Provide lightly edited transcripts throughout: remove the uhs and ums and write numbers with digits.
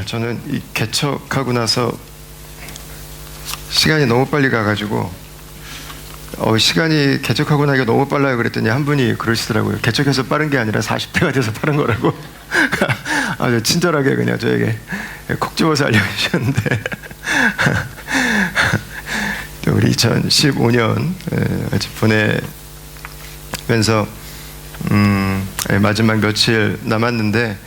저는 이 개척하고 나서 시간이 너무 빨리 가가지고 시간이 개척하고 나니까 너무 빨라요 그랬더니 한 분이 그러시더라고요. 개척해서 빠른 게 아니라 40대가 돼서 빠른 거라고. 아주 친절하게 그냥 저에게 콕 집어서 알려주셨는데 우리 2015년 같이 보내면서 마지막 며칠 남았는데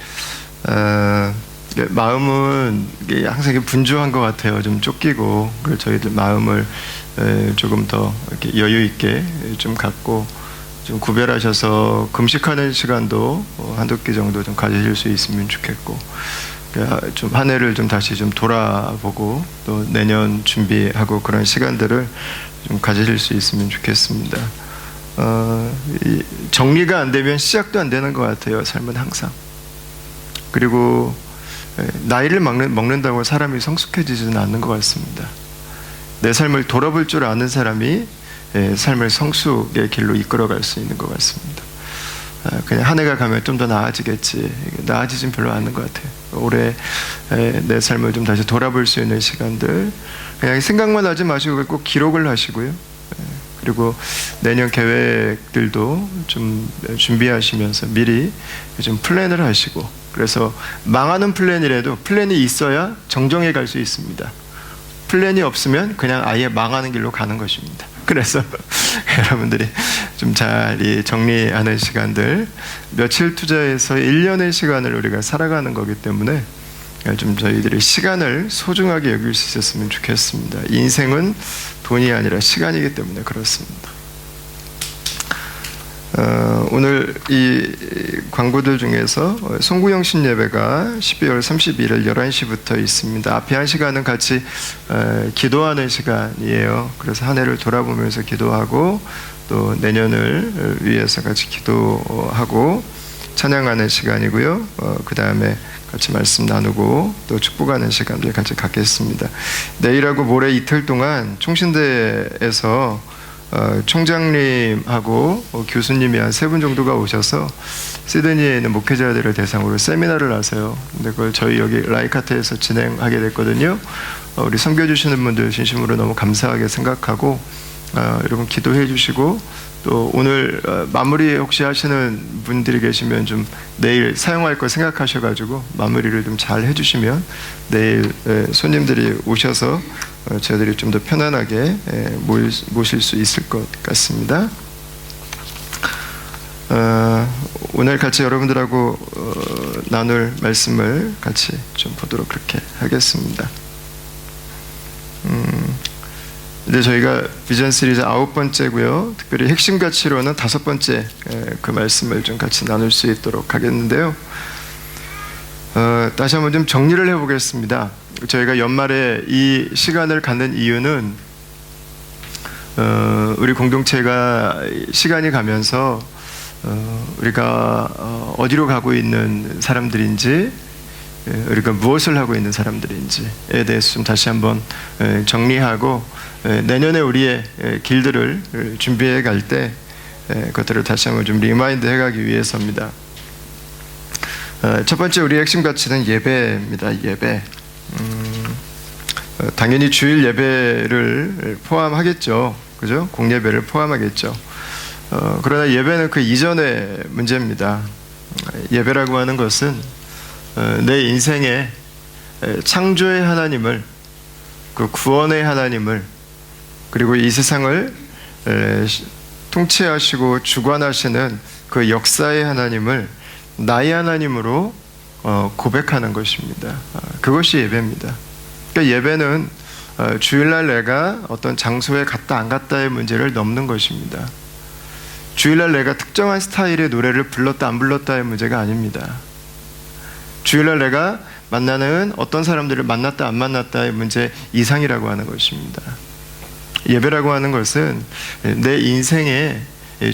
마음은 항상 분주한 것 같아요. 좀 쫓기고, 그래서 저희들 마음을 조금 더 이렇게 여유 있게 좀 갖고 좀 구별하셔서 금식하는 시간도 한두 끼 정도 좀 가지실 수 있으면 좋겠고, 좀 한 해를 좀 다시 좀 돌아보고 또 내년 준비하고 그런 시간들을 좀 가지실 수 있으면 좋겠습니다. 정리가 안 되면 시작도 안 되는 것 같아요. 삶은 항상. 그리고 나이를 먹는다고 사람이 성숙해지지는 않는 것 같습니다. 내 삶을 돌아볼 줄 아는 사람이 삶을 성숙의 길로 이끌어갈 수 있는 것 같습니다. 그냥 한 해가 가면 좀 더 나아지겠지. 나아지진 별로 않는 것 같아요. 올해 내 삶을 좀 다시 돌아볼 수 있는 시간들, 그냥 생각만 하지 마시고 꼭 기록을 하시고요. 그리고 내년 계획들도 좀 준비하시면서 미리 좀 플랜을 하시고, 그래서 망하는 플랜이라도 플랜이 있어야 정정해 갈 수 있습니다. 플랜이 없으면 그냥 아예 망하는 길로 가는 것입니다. 그래서 여러분들이 좀 잘 정리하는 시간들, 며칠 투자해서 1년의 시간을 우리가 살아가는 거기 때문에 좀 저희들이 시간을 소중하게 여길 수 있었으면 좋겠습니다. 인생은 돈이 아니라 시간이기 때문에 그렇습니다. 오늘 이 광고들 중에서 송구영신 예배가 12월 31일 11시부터 있습니다. 앞에 한 시간은 같이 기도하는 시간이에요. 그래서 한 해를 돌아보면서 기도하고 또 내년을 위해서 같이 기도하고 찬양하는 시간이고요. 그 다음에 같이 말씀 나누고 또 축복하는 시간들 같이 갖겠습니다. 내일하고 모레 이틀 동안 총신대에서 총장님하고 교수님이 한 3분 정도가 오셔서 시드니에 있는 목회자들을 대상으로 세미나를 하세요. 근데 그걸 저희 여기 라이카트에서 진행하게 됐거든요. 우리 섬겨주시는 분들 진심으로 너무 감사하게 생각하고 여러분 기도해 주시고, 또 오늘 마무리 혹시 하시는 분들이 계시면 좀 내일 사용할 거 생각하셔가지고 마무리를 좀 잘 해주시면 내일 손님들이 오셔서 저희들이 좀 더 편안하게 모실 수 있을 것 같습니다. 오늘 같이 여러분들하고 나눌 말씀을 같이 좀 보도록 그렇게 하겠습니다. 이제 저희가 비전 시리즈 9번째고요. 특별히 핵심 가치로는 5번째 그 말씀을 좀 같이 나눌 수 있도록 하겠는데요. 다시 한번 좀 정리를 해보겠습니다. 저희가 연말에 이 시간을 갖는 이유는 우리 공동체가 시간이 가면서 우리가 어디로 가고 있는 사람들인지, 우리가 무엇을 하고 있는 사람들인지에 대해서 좀 다시 한번 정리하고 내년에 우리의 길들을 준비해 갈 때 그것들을 다시 한번 좀 리마인드 해가기 위해서입니다. 첫 번째 우리의 핵심 가치는 예배입니다. 예배. 당연히 주일 예배를 포함하겠죠. 그죠? 공예배를 포함하겠죠. 그러나 예배는 그 이전의 문제입니다. 예배라고 하는 것은 내 인생의 창조의 하나님을, 그 구원의 하나님을, 그리고 이 세상을 통치하시고 주관하시는 그 역사의 하나님을 나의 하나님으로 고백하는 것입니다. 그것이 예배입니다. 그러니까 예배는 주일날 내가 어떤 장소에 갔다 안 갔다의 문제를 넘는 것입니다. 주일날 내가 특정한 스타일의 노래를 불렀다 안 불렀다의 문제가 아닙니다. 주일날 내가 만나는 어떤 사람들을 만났다 안 만났다의 문제 이상이라고 하는 것입니다. 예배라고 하는 것은 내 인생의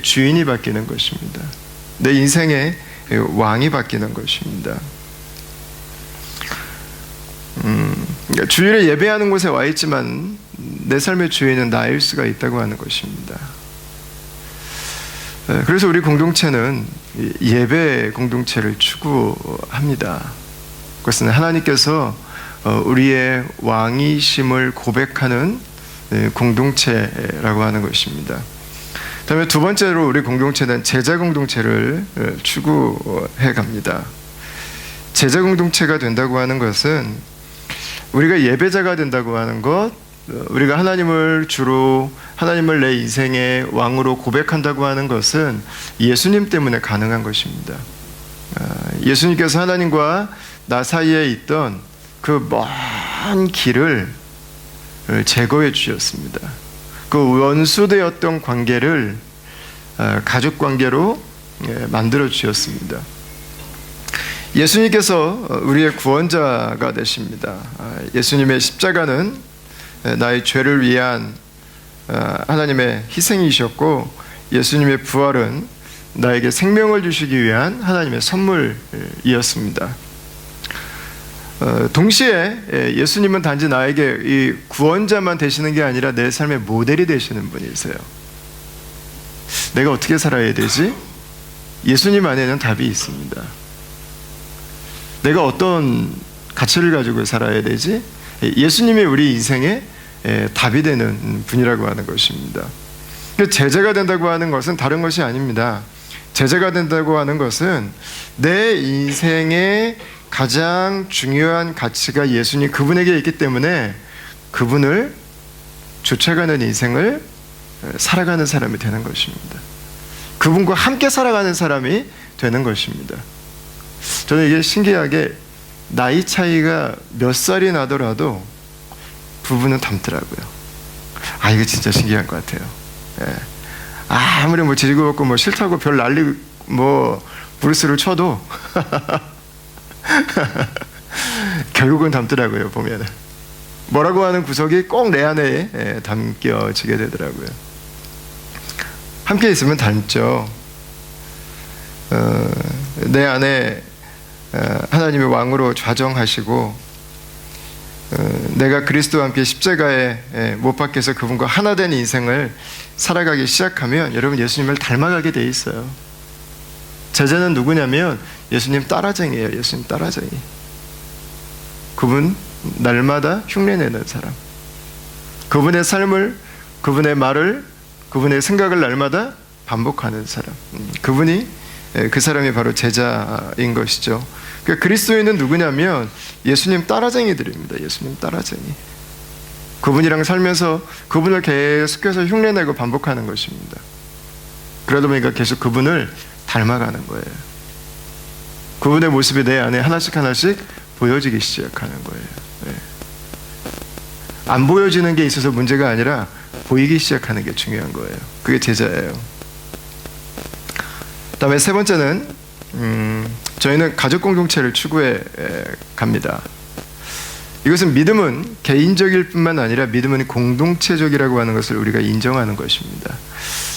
주인이 바뀌는 것입니다. 내 인생의 왕이 바뀌는 것입니다. 주일에 예배하는 곳에 와 있지만 내 삶의 주인은 나일 수가 있다고 하는 것입니다. 그래서 우리 공동체는 예배 공동체를 추구합니다. 그것은 하나님께서 우리의 왕이심을 고백하는 공동체라고 하는 것입니다. 다음에 두 번째로 우리 공동체는 제자 공동체를 추구해 갑니다. 제자 공동체가 된다고 하는 것은 우리가 예배자가 된다고 하는 것, 우리가 하나님을 주로 하나님을 내 인생의 왕으로 고백한다고 하는 것은 예수님 때문에 가능한 것입니다. 예수님께서 하나님과 나 사이에 있던 그 먼 길을 제거해 주셨습니다. 그 원수되었던 관계를 가족 관계로 만들어 주셨습니다. 예수님께서 우리의 구원자가 되십니다. 예수님의 십자가는 나의 죄를 위한 하나님의 희생이셨고, 예수님의 부활은 나에게 생명을 주시기 위한 하나님의 선물이었습니다. 동시에 예수님은 단지 나에게 이 구원자만 되시는 게 아니라 내 삶의 모델이 되시는 분이세요. 내가 어떻게 살아야 되지? 예수님 안에는 답이 있습니다. 내가 어떤 가치를 가지고 살아야 되지? 예수님이 우리 인생의 답이 되는 분이라고 하는 것입니다. 제자가 된다고 하는 것은 다른 것이 아닙니다. 제자가 된다고 하는 것은 내 인생의 가장 중요한 가치가 예수님 그분에게 있기 때문에 그분을 쫓아가는 인생을 살아가는 사람이 되는 것입니다. 그분과 함께 살아가는 사람이 되는 것입니다. 저는 이게 신기하게 나이 차이가 몇 살이 나더라도 부부는 닮더라고요. 이거 진짜 신기한 것 같아요. 아무리 뭐 지지고 먹고 뭐 싫다고 별 난리 뭐 브루스를 쳐도 결국은 닮더라고요. 보면은 뭐라고 하는 구석이 꼭 내 안에 담겨지게 되더라고요. 함께 있으면 닮죠. 내 안에 하나님의 왕으로 좌정하시고 내가 그리스도와 함께 십자가에 못 박혀서 그분과 하나 된 인생을 살아가기 시작하면 여러분 예수님을 닮아가게 돼 있어요. 제자는 누구냐면 예수님 따라쟁이에요. 예수님 따라쟁이. 그분 날마다 흉내내는 사람. 그분의 삶을, 그분의 말을, 그분의 생각을 날마다 반복하는 사람. 그분이 그 사람이 바로 제자인 것이죠. 그러니까 그리스도인은 누구냐면 예수님 따라쟁이들입니다. 예수님 따라쟁이. 그분이랑 살면서 그분을 계속해서 흉내내고 반복하는 것입니다. 그러다 보니까 계속 그분을 닮아가는 거예요. 그분의 모습이 내 안에 하나씩 하나씩 보여지기 시작하는 거예요. 안 보여지는 게 있어서 문제가 아니라 보이기 시작하는 게 중요한 거예요. 그게 제자예요. 다음에 세 번째는 저희는 가족 공동체를 추구해 갑니다. 이것은 믿음은 개인적일 뿐만 아니라 믿음은 공동체적이라고 하는 것을 우리가 인정하는 것입니다.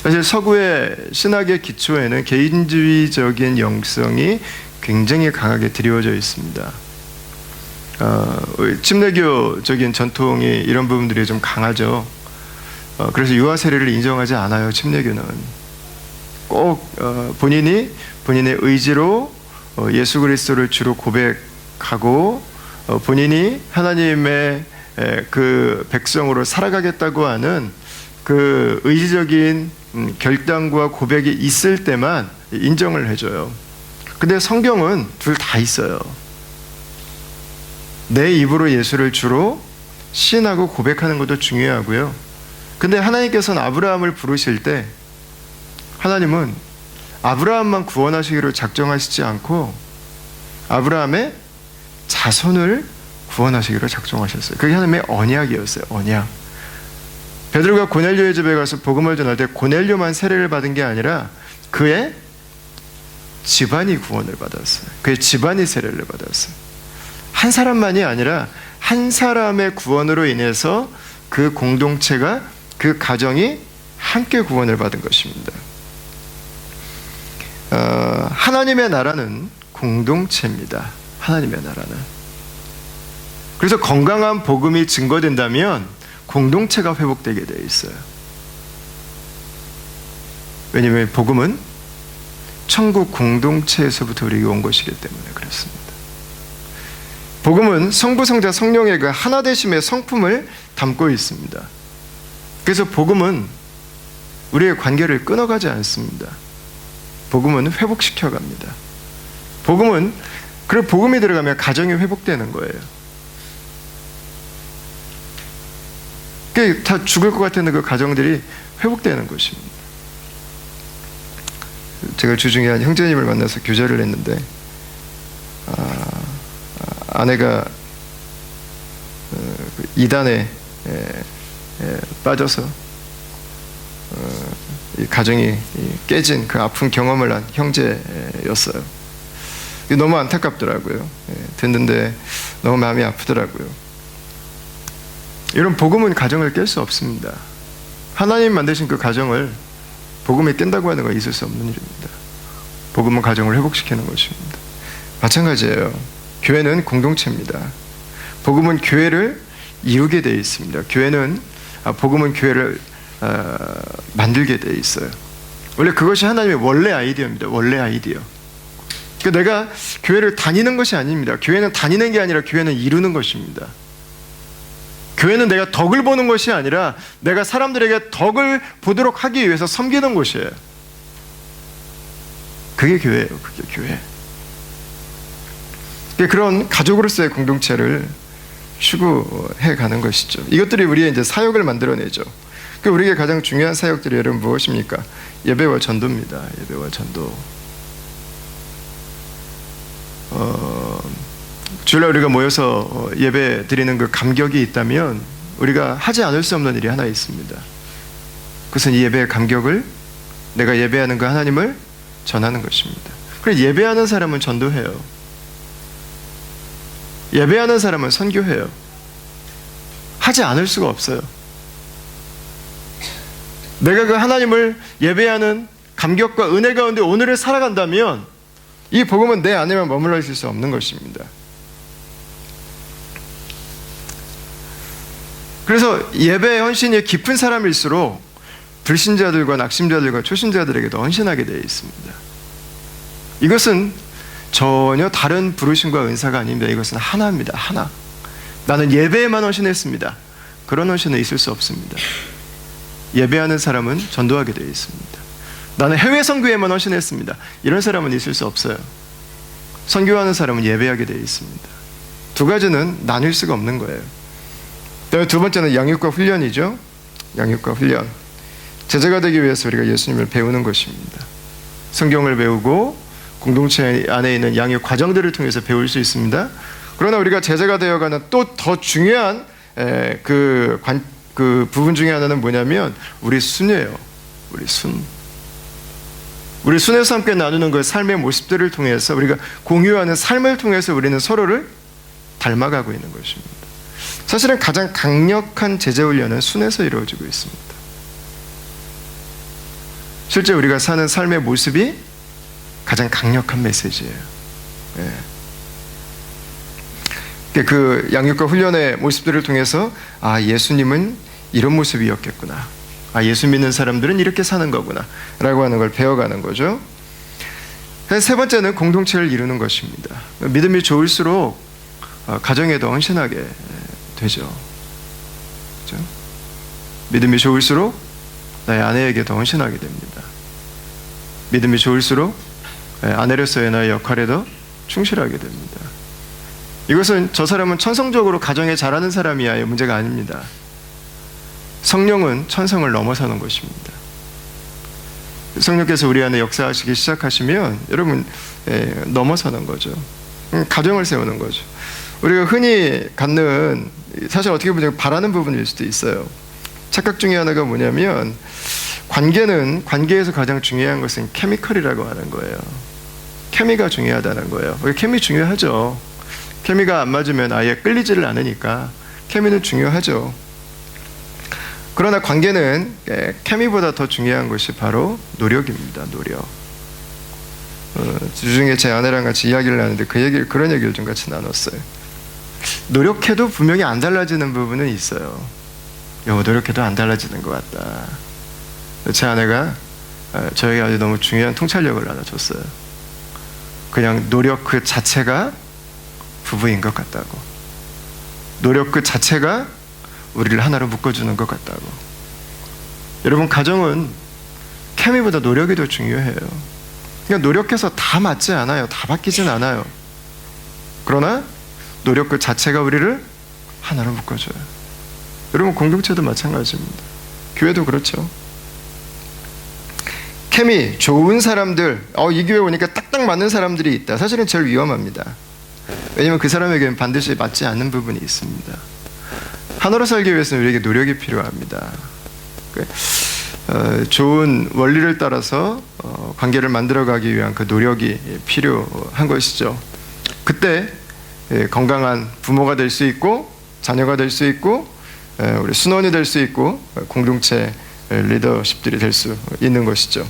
사실 서구의 신학의 기초에는 개인주의적인 영성이 굉장히 강하게 드리워져 있습니다. 침례교적인 전통이 이런 부분들이 좀 강하죠. 그래서 유아 세례를 인정하지 않아요. 침례교는 꼭 본인의 의지로 예수 그리스도를 주로 고백하고 본인이 하나님의 그 백성으로 살아가겠다고 하는 그 의지적인 결단과 고백이 있을 때만 인정을 해줘요. 근데 성경은 둘 다 있어요. 내 입으로 예수를 주로 시인하고 고백하는 것도 중요하고요. 근데 하나님께서는 아브라함을 부르실 때 하나님은 아브라함만 구원하시기로 작정하시지 않고 아브라함의 자손을 구원하시기로 작정하셨어요. 그게 하나님의 언약이었어요. 언약. 베드로가 고넬료의 집에 가서 복음을 전할 때 고넬료만 세례를 받은 게 아니라 그의 집안이 구원을 받았어요. 그의 집안이 세례를 받았어요. 한 사람만이 아니라 한 사람의 구원으로 인해서 그 공동체가, 그 가정이 함께 구원을 받은 것입니다. 하나님의 나라는 공동체입니다. 하나님의 나라는. 그래서 건강한 복음이 증거된다면 공동체가 회복되게 되어 있어요. 왜냐하면 복음은 천국 공동체에서부터 우리에게 온 것이기 때문에 그렇습니다. 복음은 성부, 성자, 성령의 그 하나되심의 성품을 담고 있습니다. 그래서 복음은 우리의 관계를 끊어가지 않습니다. 복음은 회복시켜 갑니다. 그리고 복음이 들어가면 가정이 회복되는 거예요. 다 죽을 것 같은 그 가정들이 회복되는 것입니다. 제가 주중에 한 형제님을 만나서 교제를 했는데 아내가 이단에 빠져서 이 가정이 깨진 그 아픈 경험을 한 형제였어요. 너무 안타깝더라고요. 듣는데 너무 마음이 아프더라고요. 이런 복음은 가정을 깰 수 없습니다. 하나님 만드신 그 가정을 복음이 깬다고 하는 건 있을 수 없는 일입니다. 복음은 가정을 회복시키는 것입니다. 마찬가지예요. 교회는 공동체입니다. 복음은 교회를 이루게 되어 있습니다. 복음은 교회를 만들게 되어 있어요. 원래 그것이 하나님의 원래 아이디어입니다. 원래 아이디어. 그러니까 내가 교회를 다니는 것이 아닙니다. 교회는 다니는 게 아니라 교회는 이루는 것입니다. 교회는 내가 덕을 보는 것이 아니라 내가 사람들에게 덕을 보도록 하기 위해서 섬기는 곳이에요. 그게 교회예요. 그게 교회. 그런 가족으로서의 공동체를 추구해 가는 것이죠. 이것들이 우리의 이제 사역을 만들어내죠. 우리에게 가장 중요한 사역들이 여러분 무엇입니까? 예배와 전도입니다. 예배와 전도. 주일날 우리가 모여서 예배 드리는 그 감격이 있다면 우리가 하지 않을 수 없는 일이 하나 있습니다. 그것은 이 예배의 감격을 내가 예배하는 그 하나님을 전하는 것입니다. 그래서 예배하는 사람은 전도해요. 예배하는 사람은 선교해요. 하지 않을 수가 없어요. 내가 그 하나님을 예배하는 감격과 은혜 가운데 오늘을 살아간다면 이 복음은 내 안에만 머물러 있을 수 없는 것입니다. 그래서 예배의 헌신이 깊은 사람일수록 불신자들과 낙심자들과 초신자들에게도 헌신하게 되어 있습니다. 이것은 전혀 다른 부르심과 은사가 아닙니다. 이것은 하나입니다. 하나. 나는 예배에만 헌신했습니다. 그런 헌신은 있을 수 없습니다. 예배하는 사람은 전도하게 되어 있습니다. 나는 해외 선교에만 헌신했습니다. 이런 사람은 있을 수 없어요. 선교하는 사람은 예배하게 되어 있습니다. 두 가지는 나뉠 수가 없는 거예요. 두 번째는 양육과 훈련이죠. 양육과 훈련. 제자가 되기 위해서 우리가 예수님을 배우는 것입니다. 성경을 배우고 공동체 안에 있는 양육 과정들을 통해서 배울 수 있습니다. 그러나 우리가 제자가 되어가는 또 더 중요한 그 부분 중에 하나는 뭐냐면 우리 순이에요. 우리 순. 우리 순에서 함께 나누는 그 삶의 모습들을 통해서 우리가 공유하는 삶을 통해서 우리는 서로를 닮아가고 있는 것입니다. 사실은 가장 강력한 제자 훈련은 순에서 이루어지고 있습니다. 실제 우리가 사는 삶의 모습이 가장 강력한 메시지예요. 그 양육과 훈련의 모습들을 통해서 예수님은 이런 모습이었겠구나. 예수 믿는 사람들은 이렇게 사는 거구나 라고 하는 걸 배워가는 거죠. 세 번째는 공동체를 이루는 것입니다. 믿음이 좋을수록 가정에도 헌신하게 되죠. 그렇죠? 믿음이 좋을수록 나의 아내에게 더 헌신하게 됩니다. 믿음이 좋을수록 아내로서의 나의 역할에 더 충실하게 됩니다. 이것은 저 사람은 천성적으로 가정에 잘하는 사람이야의 문제가 아닙니다. 성령은 천성을 넘어서는 것입니다. 성령께서 우리 안에 역사하시기 시작하시면 여러분 넘어서는 거죠. 가정을 세우는 거죠. 우리가 흔히 갖는 사실 어떻게 보면 바라는 부분일 수도 있어요. 착각 중에 하나가 뭐냐면 관계에서 가장 중요한 것은 케미컬이라고 하는 거예요. 케미가 중요하다는 거예요. 케미 중요하죠. 케미가 안 맞으면 아예 끌리지를 않으니까 케미는 중요하죠. 그러나 관계는 케미보다 더 중요한 것이 바로 노력입니다. 노력. 주중에 제 아내랑 같이 이야기를 하는데 그런 얘기를 좀 같이 나눴어요. 노력해도 분명히 안 달라지는 부분은 있어요. 노력해도 안 달라지는 것 같다. 제 아내가 저에게 아주 너무 중요한 통찰력을 나눠줬어요. 그냥 노력 그 자체가 부부인 것 같다고. 노력 그 자체가 우리를 하나로 묶어주는 것 같다고. 여러분, 가정은 케미보다 노력이 더 중요해요. 그러니까 노력해서 다 맞지 않아요. 다 바뀌진 않아요. 그러나 노력 그 자체가 우리를 하나로 묶어줘요. 여러분, 공동체도 마찬가지입니다. 교회도 그렇죠. 케미 좋은 사람들, 이 교회 오니까 딱딱 맞는 사람들이 있다. 사실은 제일 위험합니다. 왜냐하면 그 사람에게는 반드시 맞지 않는 부분이 있습니다. 하나로 살기 위해서는 우리에게 노력이 필요합니다. 좋은 원리를 따라서 관계를 만들어가기 위한 그 노력이 필요한 것이죠. 그때 건강한 부모가 될 수 있고, 자녀가 될 수 있고, 우리 순원이 될 수 있고, 공동체 리더십들이 될 수 있는 것이죠.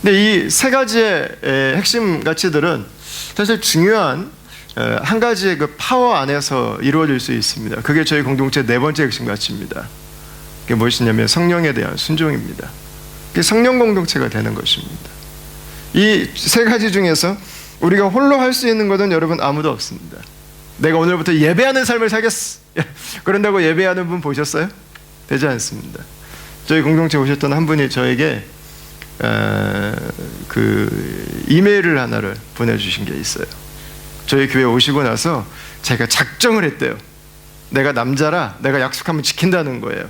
근데 이 세 가지의 핵심 가치들은 사실 중요한 한 가지의 그 파워 안에서 이루어질 수 있습니다. 그게 저희 공동체 네 번째 핵심 가치입니다. 그게 무엇이냐면 성령에 대한 순종입니다. 그게 성령 공동체가 되는 것입니다. 이 세 가지 중에서 우리가 홀로 할 수 있는 것은 여러분 아무도 없습니다. 내가 오늘부터 예배하는 삶을 살겠어. 그런다고 예배하는 분 보셨어요? 되지 않습니다. 저희 공동체 오셨던 한 분이 저에게 그 이메일을 하나를 보내주신 게 있어요. 저희 교회 오시고 나서 자기가 작정을 했대요. 내가 남자라 내가 약속하면 지킨다는 거예요.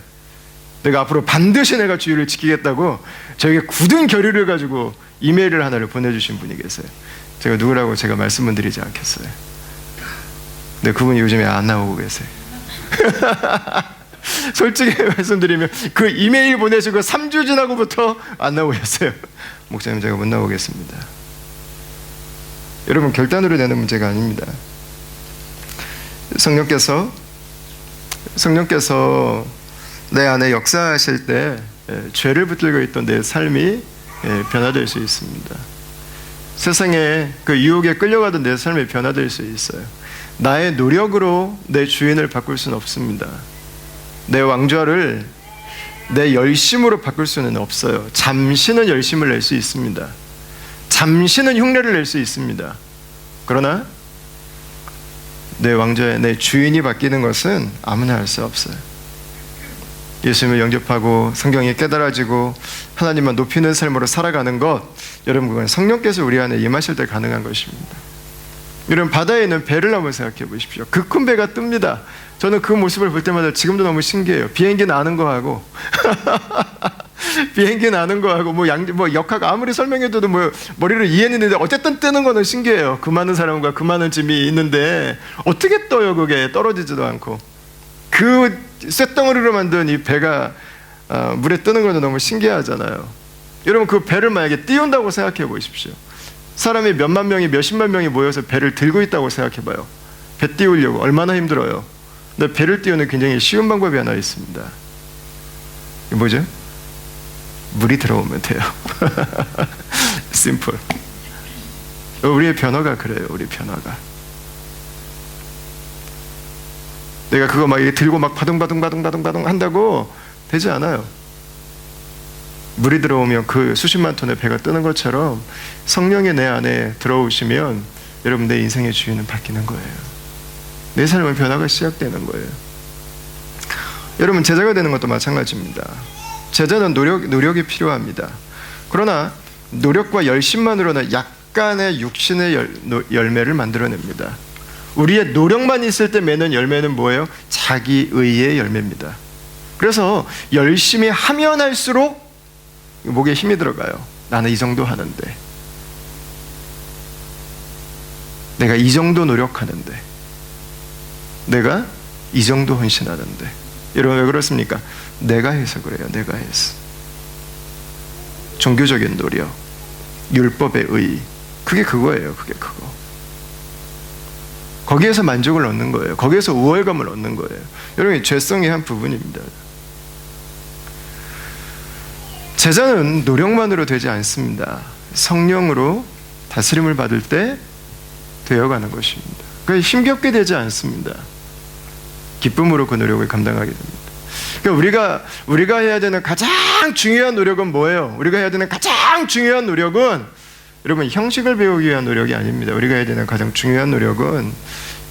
내가 앞으로 반드시 내가 주의를 지키겠다고 저에게 굳은 결의를 가지고 이메일을 하나를 보내주신 분이 계세요. 제가 누구라고 제가 말씀은 드리지 않겠어요. 근데 그분이 요즘에 안 나오고 계세요. 솔직히 말씀드리면 그 이메일 보내시고 3주 지나고부터 안 나오셨어요. 목사님, 제가 못 나오겠습니다. 여러분, 결단으로 되는 문제가 아닙니다. 성령께서 내 안에 역사하실 때 죄를 붙들고 있던 내 삶이 변화될 수 있습니다. 세상에 그 유혹에 끌려가던 내 삶이 변화될 수 있어요. 나의 노력으로 내 주인을 바꿀 수는 없습니다. 내 왕좌를 내 열심으로 바꿀 수는 없어요. 잠시는 열심을 낼 수 있습니다. 잠시는 흉내를 낼 수 있습니다. 그러나 내 왕좌에 내 주인이 바뀌는 것은 아무나 할 수 없어요. 예수님을 영접하고 성경이 깨달아지고 하나님만 높이는 삶으로 살아가는 것, 여러분, 그건 성령께서 우리 안에 임하실 때 가능한 것입니다. 여러분, 바다에 있는 배를 한번 생각해 보십시오. 그 큰 배가 뜹니다. 저는 그 모습을 볼 때마다 지금도 너무 신기해요. 비행기 나는 거하고 비행기 나는 거하고 뭐 역학 아무리 설명해도 뭐 머리를 이해했는데 어쨌든 뜨는 거는 신기해요. 그 많은 사람과 그 많은 짐이 있는데 어떻게 떠요? 그게 떨어지지도 않고. 그 쇳덩어리로 만든 이 배가 물에 뜨는 거는 너무 신기하잖아요. 여러분, 그 배를 만약에 띄운다고 생각해 보십시오. 사람이 몇만 명이 몇십만 명이 모여서 배를 들고 있다고 생각해 봐요. 배 띄우려고 얼마나 힘들어요. 근데 배를 띄우는 굉장히 쉬운 방법이 하나 있습니다. 이게 뭐죠? 물이 들어오면 돼요. 심플. 우리의 변화가 그래요. 우리 변화가. 내가 그거 막 들고 막 바둥바둥 한다고 되지 않아요. 물이 들어오면 그 수십만 톤의 배가 뜨는 것처럼 성령이 내 안에 들어오시면 여러분, 내 인생의 주인은 바뀌는 거예요. 내 삶의 변화가 시작되는 거예요. 여러분, 제자가 되는 것도 마찬가지입니다. 제자는 노력이 필요합니다. 그러나 노력과 열심만으로는 약간의 육신의 열매를 만들어냅니다. 우리의 노력만 있을 때 맺는 열매는 뭐예요? 자기의의 열매입니다. 그래서 열심히 하면 할수록 목에 힘이 들어가요. 나는 이 정도 하는데, 내가 이 정도 노력하는데, 내가 이 정도 헌신하는데. 여러분, 왜 그렇습니까? 내가 해서 그래요. 내가 해서. 종교적인 노력, 율법의 의, 그게 그거예요. 그게 그거. 거기에서 만족을 얻는 거예요. 거기에서 우월감을 얻는 거예요. 여러분, 죄성의 한 부분입니다. 제자는 노력만으로 되지 않습니다. 성령으로 다스림을 받을 때 되어가는 것입니다. 그러니까 힘겹게 되지 않습니다. 기쁨으로 그 노력을 감당하게 됩니다. 그러니까 우리가 해야 되는 가장 중요한 노력은 뭐예요? 우리가 해야 되는 가장 중요한 노력은, 여러분, 형식을 배우기 위한 노력이 아닙니다. 우리가 해야 되는 가장 중요한 노력은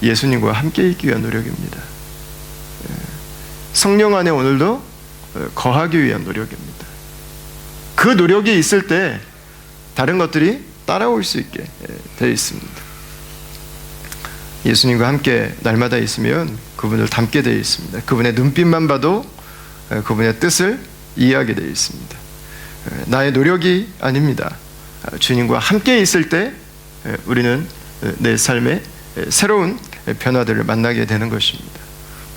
예수님과 함께 있기 위한 노력입니다. 성령 안에 오늘도 거하기 위한 노력입니다. 그 노력이 있을 때 다른 것들이 따라올 수 있게 되어 있습니다. 예수님과 함께 날마다 있으면 그분을 닮게 되어 있습니다. 그분의 눈빛만 봐도 그분의 뜻을 이해하게 되어 있습니다. 나의 노력이 아닙니다. 주님과 함께 있을 때 우리는 내 삶에 새로운 변화들을 만나게 되는 것입니다.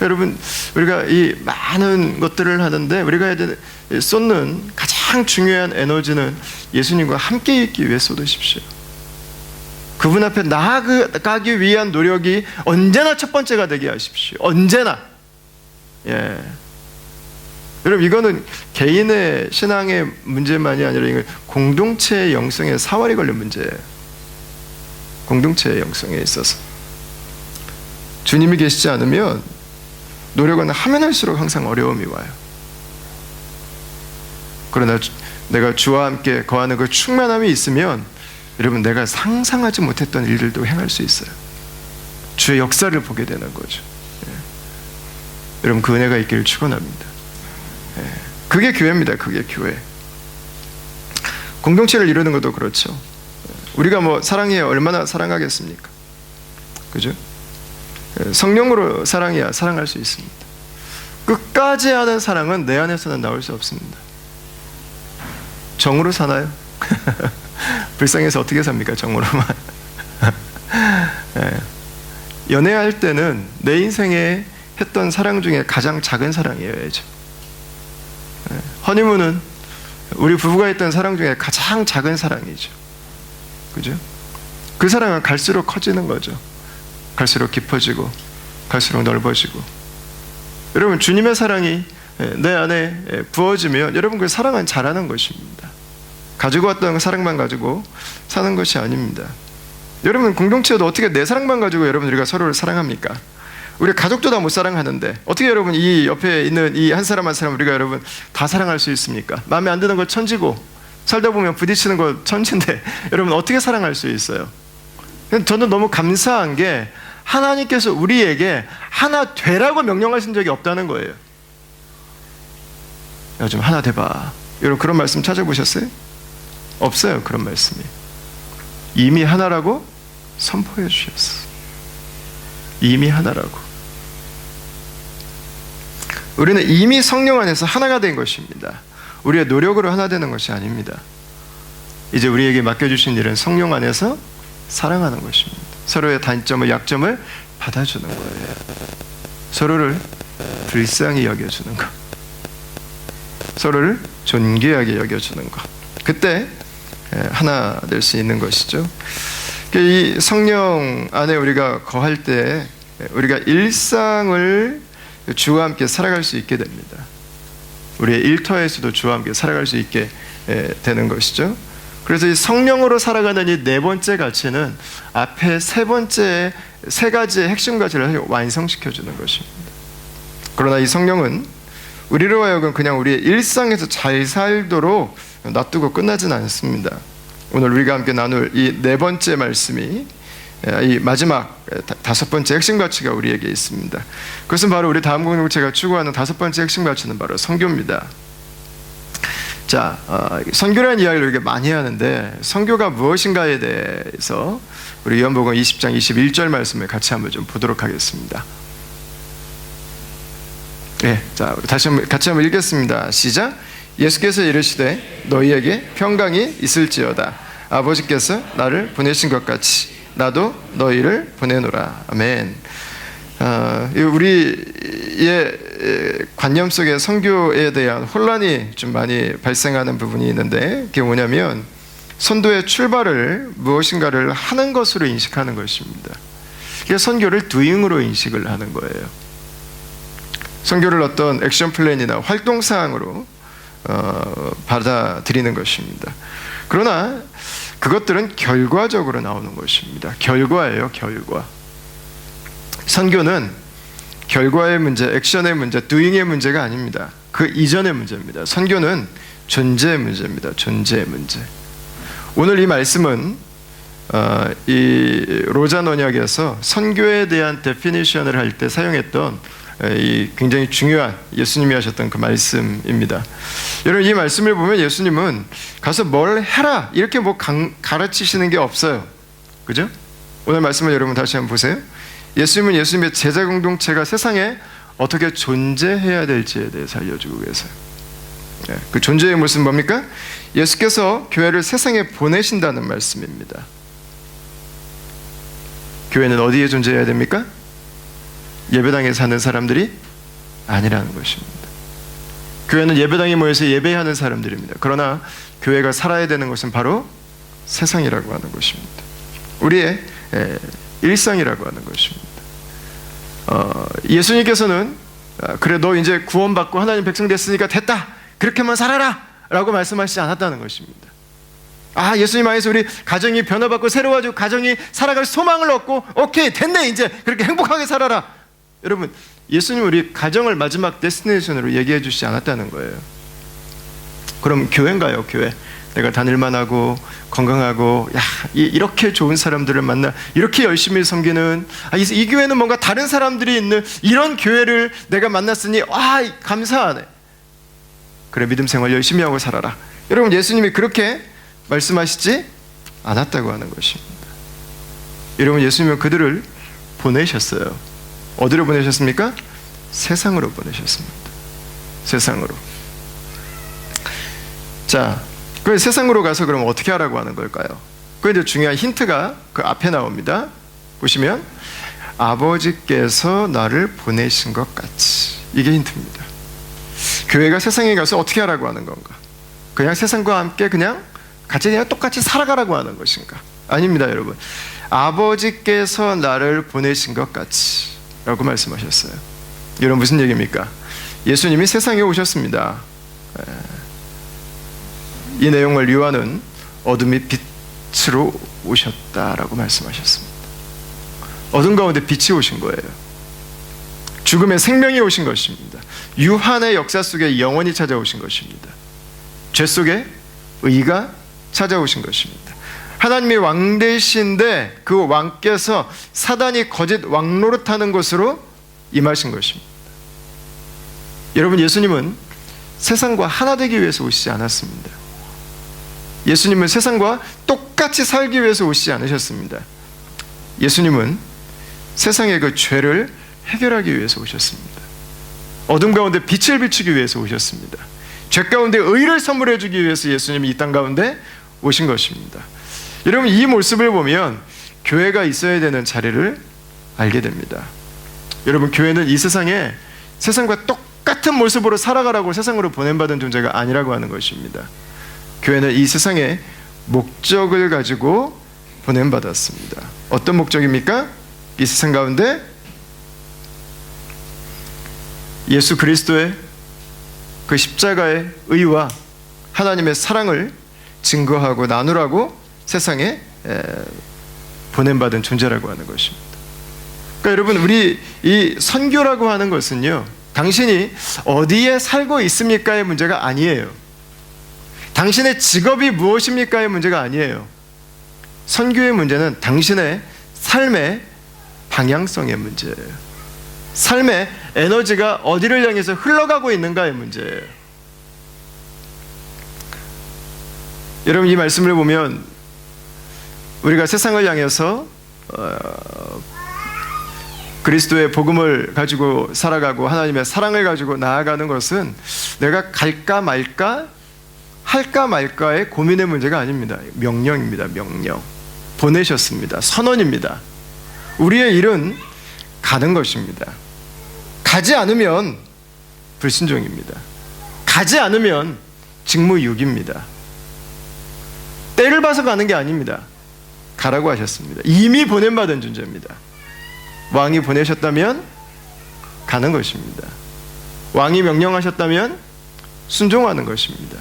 여러분, 우리가 이 많은 것들을 하는데 우리가 쏟는 가장 중요한 에너지는 예수님과 함께 있기 위해 쏟으십시오. 그분 앞에 나아가기 위한 노력이 언제나 첫 번째가 되게 하십시오. 언제나. 예. 여러분, 이거는 개인의 신앙의 문제만이 아니라 이건 공동체의 영성에 사활이 걸린 문제예요. 공동체의 영성에 있어서 주님이 계시지 않으면 노력은 하면 할수록 항상 어려움이 와요. 그러나 내가 주와 함께 거하는 그 충만함이 있으면 여러분, 내가 상상하지 못했던 일들도 행할 수 있어요. 주의 역사를 보게 되는 거죠. 예. 여러분, 그 은혜가 있기를 축원합니다. 예. 그게 교회입니다. 그게 교회. 공동체를 이루는 것도 그렇죠. 우리가 뭐 사랑해 얼마나 사랑하겠습니까? 그죠? 성령으로 사랑해야 사랑할 수 있습니다. 끝까지 하는 사랑은 내 안에서는 나올 수 없습니다. 정으로 사나요? 불쌍해서 어떻게 삽니까? 정으로만. 네. 연애할 때는 내 인생에 했던 사랑 중에 가장 작은 사랑이어야죠. 네. 허니문은 우리 부부가 했던 사랑 중에 가장 작은 사랑이죠. 그죠? 그 사랑은 갈수록 커지는 거죠. 갈수록 깊어지고 갈수록 넓어지고. 여러분, 주님의 사랑이 내 안에 부어지면 여러분, 그 사랑은 잘하는 것입니다. 가지고 왔던 사랑만 가지고 사는 것이 아닙니다. 여러분, 공동체도 어떻게 내 사랑만 가지고 여러분 우리가 서로를 사랑합니까? 우리 가족도 다 못 사랑하는데 어떻게 여러분 이 옆에 있는 이 한 사람 한 사람 우리가 여러분 다 사랑할 수 있습니까? 마음에 안 드는 거 천지고 살다 보면 부딪히는 거 천지인데 여러분 어떻게 사랑할 수 있어요? 저는 너무 감사한 게 하나님께서 우리에게 하나 되라고 명령하신 적이 없다는 거예요. 야, 좀 하나 돼봐. 여러분, 그런 말씀 찾아보셨어요? 없어요. 그런 말씀이. 이미 하나라고 선포해 주셨어. 이미 하나라고. 우리는 이미 성령 안에서 하나가 된 것입니다. 우리의 노력으로 하나 되는 것이 아닙니다. 이제 우리에게 맡겨주신 일은 성령 안에서 사랑하는 것입니다. 서로의 단점을 약점을 받아주는 거예요. 서로를 불쌍히 여겨주는 것, 서로를 존귀하게 여겨주는 것. 그때 하나 될 수 있는 것이죠. 이 성령 안에 우리가 거할 때 우리가 일상을 주와 함께 살아갈 수 있게 됩니다. 우리의 일터에서도 주와 함께 살아갈 수 있게 되는 것이죠. 그래서 이 성령으로 살아가는 이 네 번째 가치는 앞에 세 가지의 핵심 가치를 완성시켜 주는 것입니다. 그러나 이 성령은 우리로 하여금 그냥 우리의 일상에서 잘 살도록 놔두고 끝나진 않습니다. 오늘 우리가 함께 나눌 이 네 번째 말씀이 이 마지막 다섯 번째 핵심 가치가 우리에게 있습니다. 그것은 바로 우리 다음 공동체가 추구하는 다섯 번째 핵심 가치는 바로 선교입니다. 자, 선교라는 이야기를 우리가 많이 하는데 선교가 무엇인가에 대해서 우리 요한복음 20장 21절 말씀을 같이 한번 좀 보도록 하겠습니다. 네, 자, 우리 같이 한번 읽겠습니다. 시작. 예수께서 이르시되 너희에게 평강이 있을지어다. 아버지께서 나를 보내신 것 같이 나도 너희를 보내노라. 아멘. 우리의 관념 속에 선교에 대한 혼란이 좀 많이 발생하는 부분이 있는데 그게 뭐냐면 선도의 출발을 무엇인가를 하는 것으로 인식하는 것입니다. 그래서 선교를 doing으로 인식을 하는 거예요. 선교를 어떤 액션 플랜이나 활동 사항으로 받아들이는 것입니다. 그러나 그것들은 결과적으로 나오는 것입니다. 결과예요, 결과. 선교는 결과의 문제, 액션의 문제, doing의 문제가 아닙니다. 그 이전의 문제입니다. 선교는 존재의 문제입니다. 존재의 문제. 오늘 이 말씀은 이 로잔 언약에서 선교에 대한 데피니션을 할 때 사용했던 이 굉장히 중요한 예수님이 하셨던 그 말씀입니다. 여러분, 이 말씀을 보면 예수님은 가서 뭘 해라 이렇게 뭐 가르치시는 게 없어요. 그죠? 오늘 말씀을 여러분 다시 한번 보세요. 예수님은 예수님의 제자 공동체가 세상에 어떻게 존재해야 될지에 대해서 알려주고 계세요. 그 존재의 모습은 뭡니까? 예수께서 교회를 세상에 보내신다는 말씀입니다. 교회는 어디에 존재해야 됩니까? 예배당에 사는 사람들이 아니라는 것입니다. 교회는 예배당에 모여서 예배하는 사람들입니다. 그러나 교회가 살아야 되는 것은 바로 세상이라고 하는 것입니다. 우리의 일상이라고 하는 것입니다. 예수님께서는 그래 너 이제 구원받고 하나님 백성 됐으니까 됐다 그렇게만 살아라 라고 말씀하시지 않았다는 것입니다. 예수님 안에서 우리 가정이 변화받고 새로워지고 가정이 살아갈 소망을 얻고 오케이 됐네 이제 그렇게 행복하게 살아라. 여러분, 예수님은 우리 가정을 마지막 데스티네이션으로 얘기해 주시지 않았다는 거예요. 그럼 교회인가요? 교회 내가 다닐만 하고 건강하고 이렇게 좋은 사람들을 만나 이렇게 열심히 섬기는 이 교회는 뭔가 다른 사람들이 있는 이런 교회를 내가 만났으니 감사하네. 그래 믿음 생활 열심히 하고 살아라. 여러분, 예수님이 그렇게 말씀하시지 않았다고 하는 것입니다. 여러분, 예수님은 그들을 보내셨어요. 어디로 보내셨습니까? 세상으로 보내셨습니다. 세상으로. 자, 그 세상으로 가서 그럼 어떻게 하라고 하는 걸까요? 그 이제 중요한 힌트가 그 앞에 나옵니다. 보시면 아버지께서 나를 보내신 것 같이, 이게 힌트입니다. 교회가 세상에 가서 어떻게 하라고 하는 건가? 그냥 세상과 함께 그냥 같이 그냥 똑같이 살아가라고 하는 것인가? 아닙니다, 여러분. 아버지께서 나를 보내신 것 같이 라고 말씀하셨어요. 여러분, 무슨 얘기입니까? 예수님이 세상에 오셨습니다. 이 내용을 요한은 어둠이 빛으로 오셨다라고 말씀하셨습니다. 어둠 가운데 빛이 오신 거예요. 죽음의 생명이 오신 것입니다. 유한의 역사 속에 영원히 찾아오신 것입니다. 죄 속에 의가 찾아오신 것입니다. 하나님이 왕 되신데 그 왕께서 사단이 거짓 왕 노릇하는 곳으로 임하신 것입니다. 여러분, 예수님은 세상과 하나 되기 위해서 오시지 않았습니다. 예수님은 세상과 똑같이 살기 위해서 오시지 않으셨습니다. 예수님은 세상의 그 죄를 해결하기 위해서 오셨습니다. 어둠 가운데 빛을 비추기 위해서 오셨습니다. 죄 가운데 의를 선물해 주기 위해서 예수님이 이 땅 가운데 오신 것입니다. 여러분, 이 모습을 보면 교회가 있어야 되는 자리를 알게 됩니다. 여러분, 교회는 이 세상에 세상과 똑같은 모습으로 살아가라고 세상으로 보냄받은 존재가 아니라고 하는 것입니다. 교회는 이 세상에 목적을 가지고 보냄받았습니다. 어떤 목적입니까? 이 세상 가운데 예수 그리스도의 그 십자가의 의와 하나님의 사랑을 증거하고 나누라고 세상에 보냄받은 존재라고 하는 것입니다. 그러니까 여러분, 우리 이 선교라고 하는 것은요, 당신이 어디에 살고 있습니까의 문제가 아니에요. 당신의 직업이 무엇입니까의 문제가 아니에요. 선교의 문제는 당신의 삶의 방향성의 문제예요. 삶의 에너지가 어디를 향해서 흘러가고 있는가의 문제예요. 여러분, 이 말씀을 보면 우리가 세상을 향해서 그리스도의 복음을 가지고 살아가고 하나님의 사랑을 가지고 나아가는 것은 내가 갈까 말까 할까 말까의 고민의 문제가 아닙니다. 명령입니다. 명령. 보내셨습니다. 선언입니다. 우리의 일은 가는 것입니다. 가지 않으면 불순종입니다. 가지 않으면 직무유기입니다. 때를 봐서 가는 게 아닙니다. 가라고 하셨습니다. 이미 보냄받은 존재입니다. 왕이 보내셨다면 가는 것입니다. 왕이 명령하셨다면 순종하는 것입니다.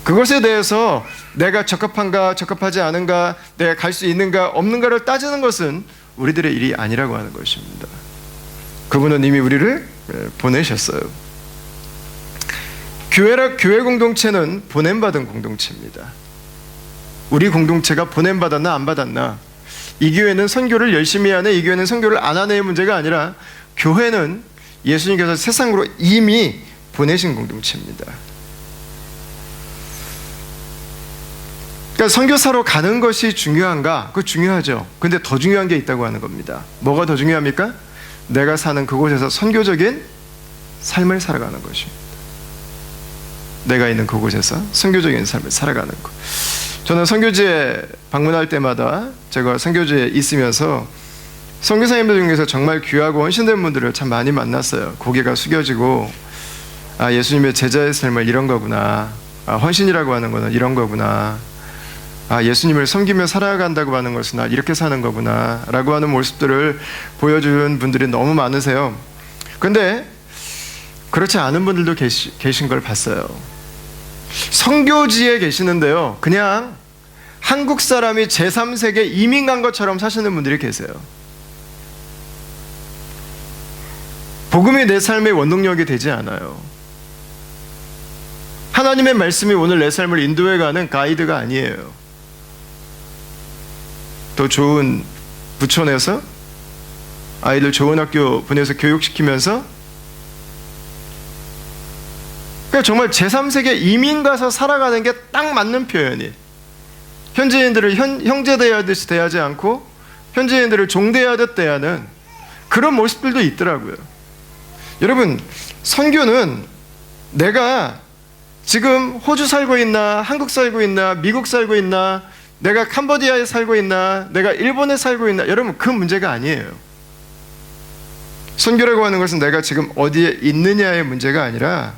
그것에 대해서 내가 적합한가 적합하지 않은가, 내가 갈 수 있는가 없는가를 따지는 것은 우리들의 일이 아니라고 하는 것입니다. 그분은 이미 우리를 보내셨어요. 교회 공동체는 보냄받은 공동체입니다. 우리 공동체가 보냄받았나 안 받았나, 이 교회는 선교를 열심히 하네, 이 교회는 선교를 안 하네의 문제가 아니라 교회는 예수님께서 세상으로 이미 보내신 공동체입니다. 그러니까 선교사로 가는 것이 중요한가? 그거 중요하죠. 근데 더 중요한 게 있다고 하는 겁니다. 뭐가 더 중요합니까? 내가 사는 그곳에서 선교적인 삶을 살아가는 것입니다. 내가 있는 그곳에서 선교적인 삶을 살아가는 것. 저는 선교지에 방문할 때마다 제가 선교지에 있으면서 선교사님들 중에서 정말 귀하고 헌신된 분들을 참 많이 만났어요. 고개가 숙여지고, 아, 예수님의 제자의 삶을 이런 거구나, 아, 헌신이라고 하는 거는 이런 거구나, 아, 예수님을 섬기며 살아간다고 하는 것은 이렇게 사는 거구나 라고 하는 모습들을 보여준 분들이 너무 많으세요. 근데 그렇지 않은 분들도 계신 걸 봤어요. 선교지에 계시는데요, 그냥 한국 사람이 제3세계 이민 간 것처럼 사시는 분들이 계세요. 복음이 내 삶의 원동력이 되지 않아요. 하나님의 말씀이 오늘 내 삶을 인도해가는 가이드가 아니에요. 더 좋은 부촌에서 아이들 좋은 학교 보내서 교육시키면서, 그러니까 정말 제3세계 이민 가서 살아가는 게 딱 맞는 표현이, 현지인들을 형제 대하듯이 대하지 않고 현지인들을 종 대하듯 대하는 그런 모습들도 있더라고요. 여러분, 선교는 내가 지금 호주 살고 있나, 한국 살고 있나, 미국 살고 있나, 내가 캄보디아에 살고 있나, 내가 일본에 살고 있나, 여러분 그 문제가 아니에요. 선교라고 하는 것은 내가 지금 어디에 있느냐의 문제가 아니라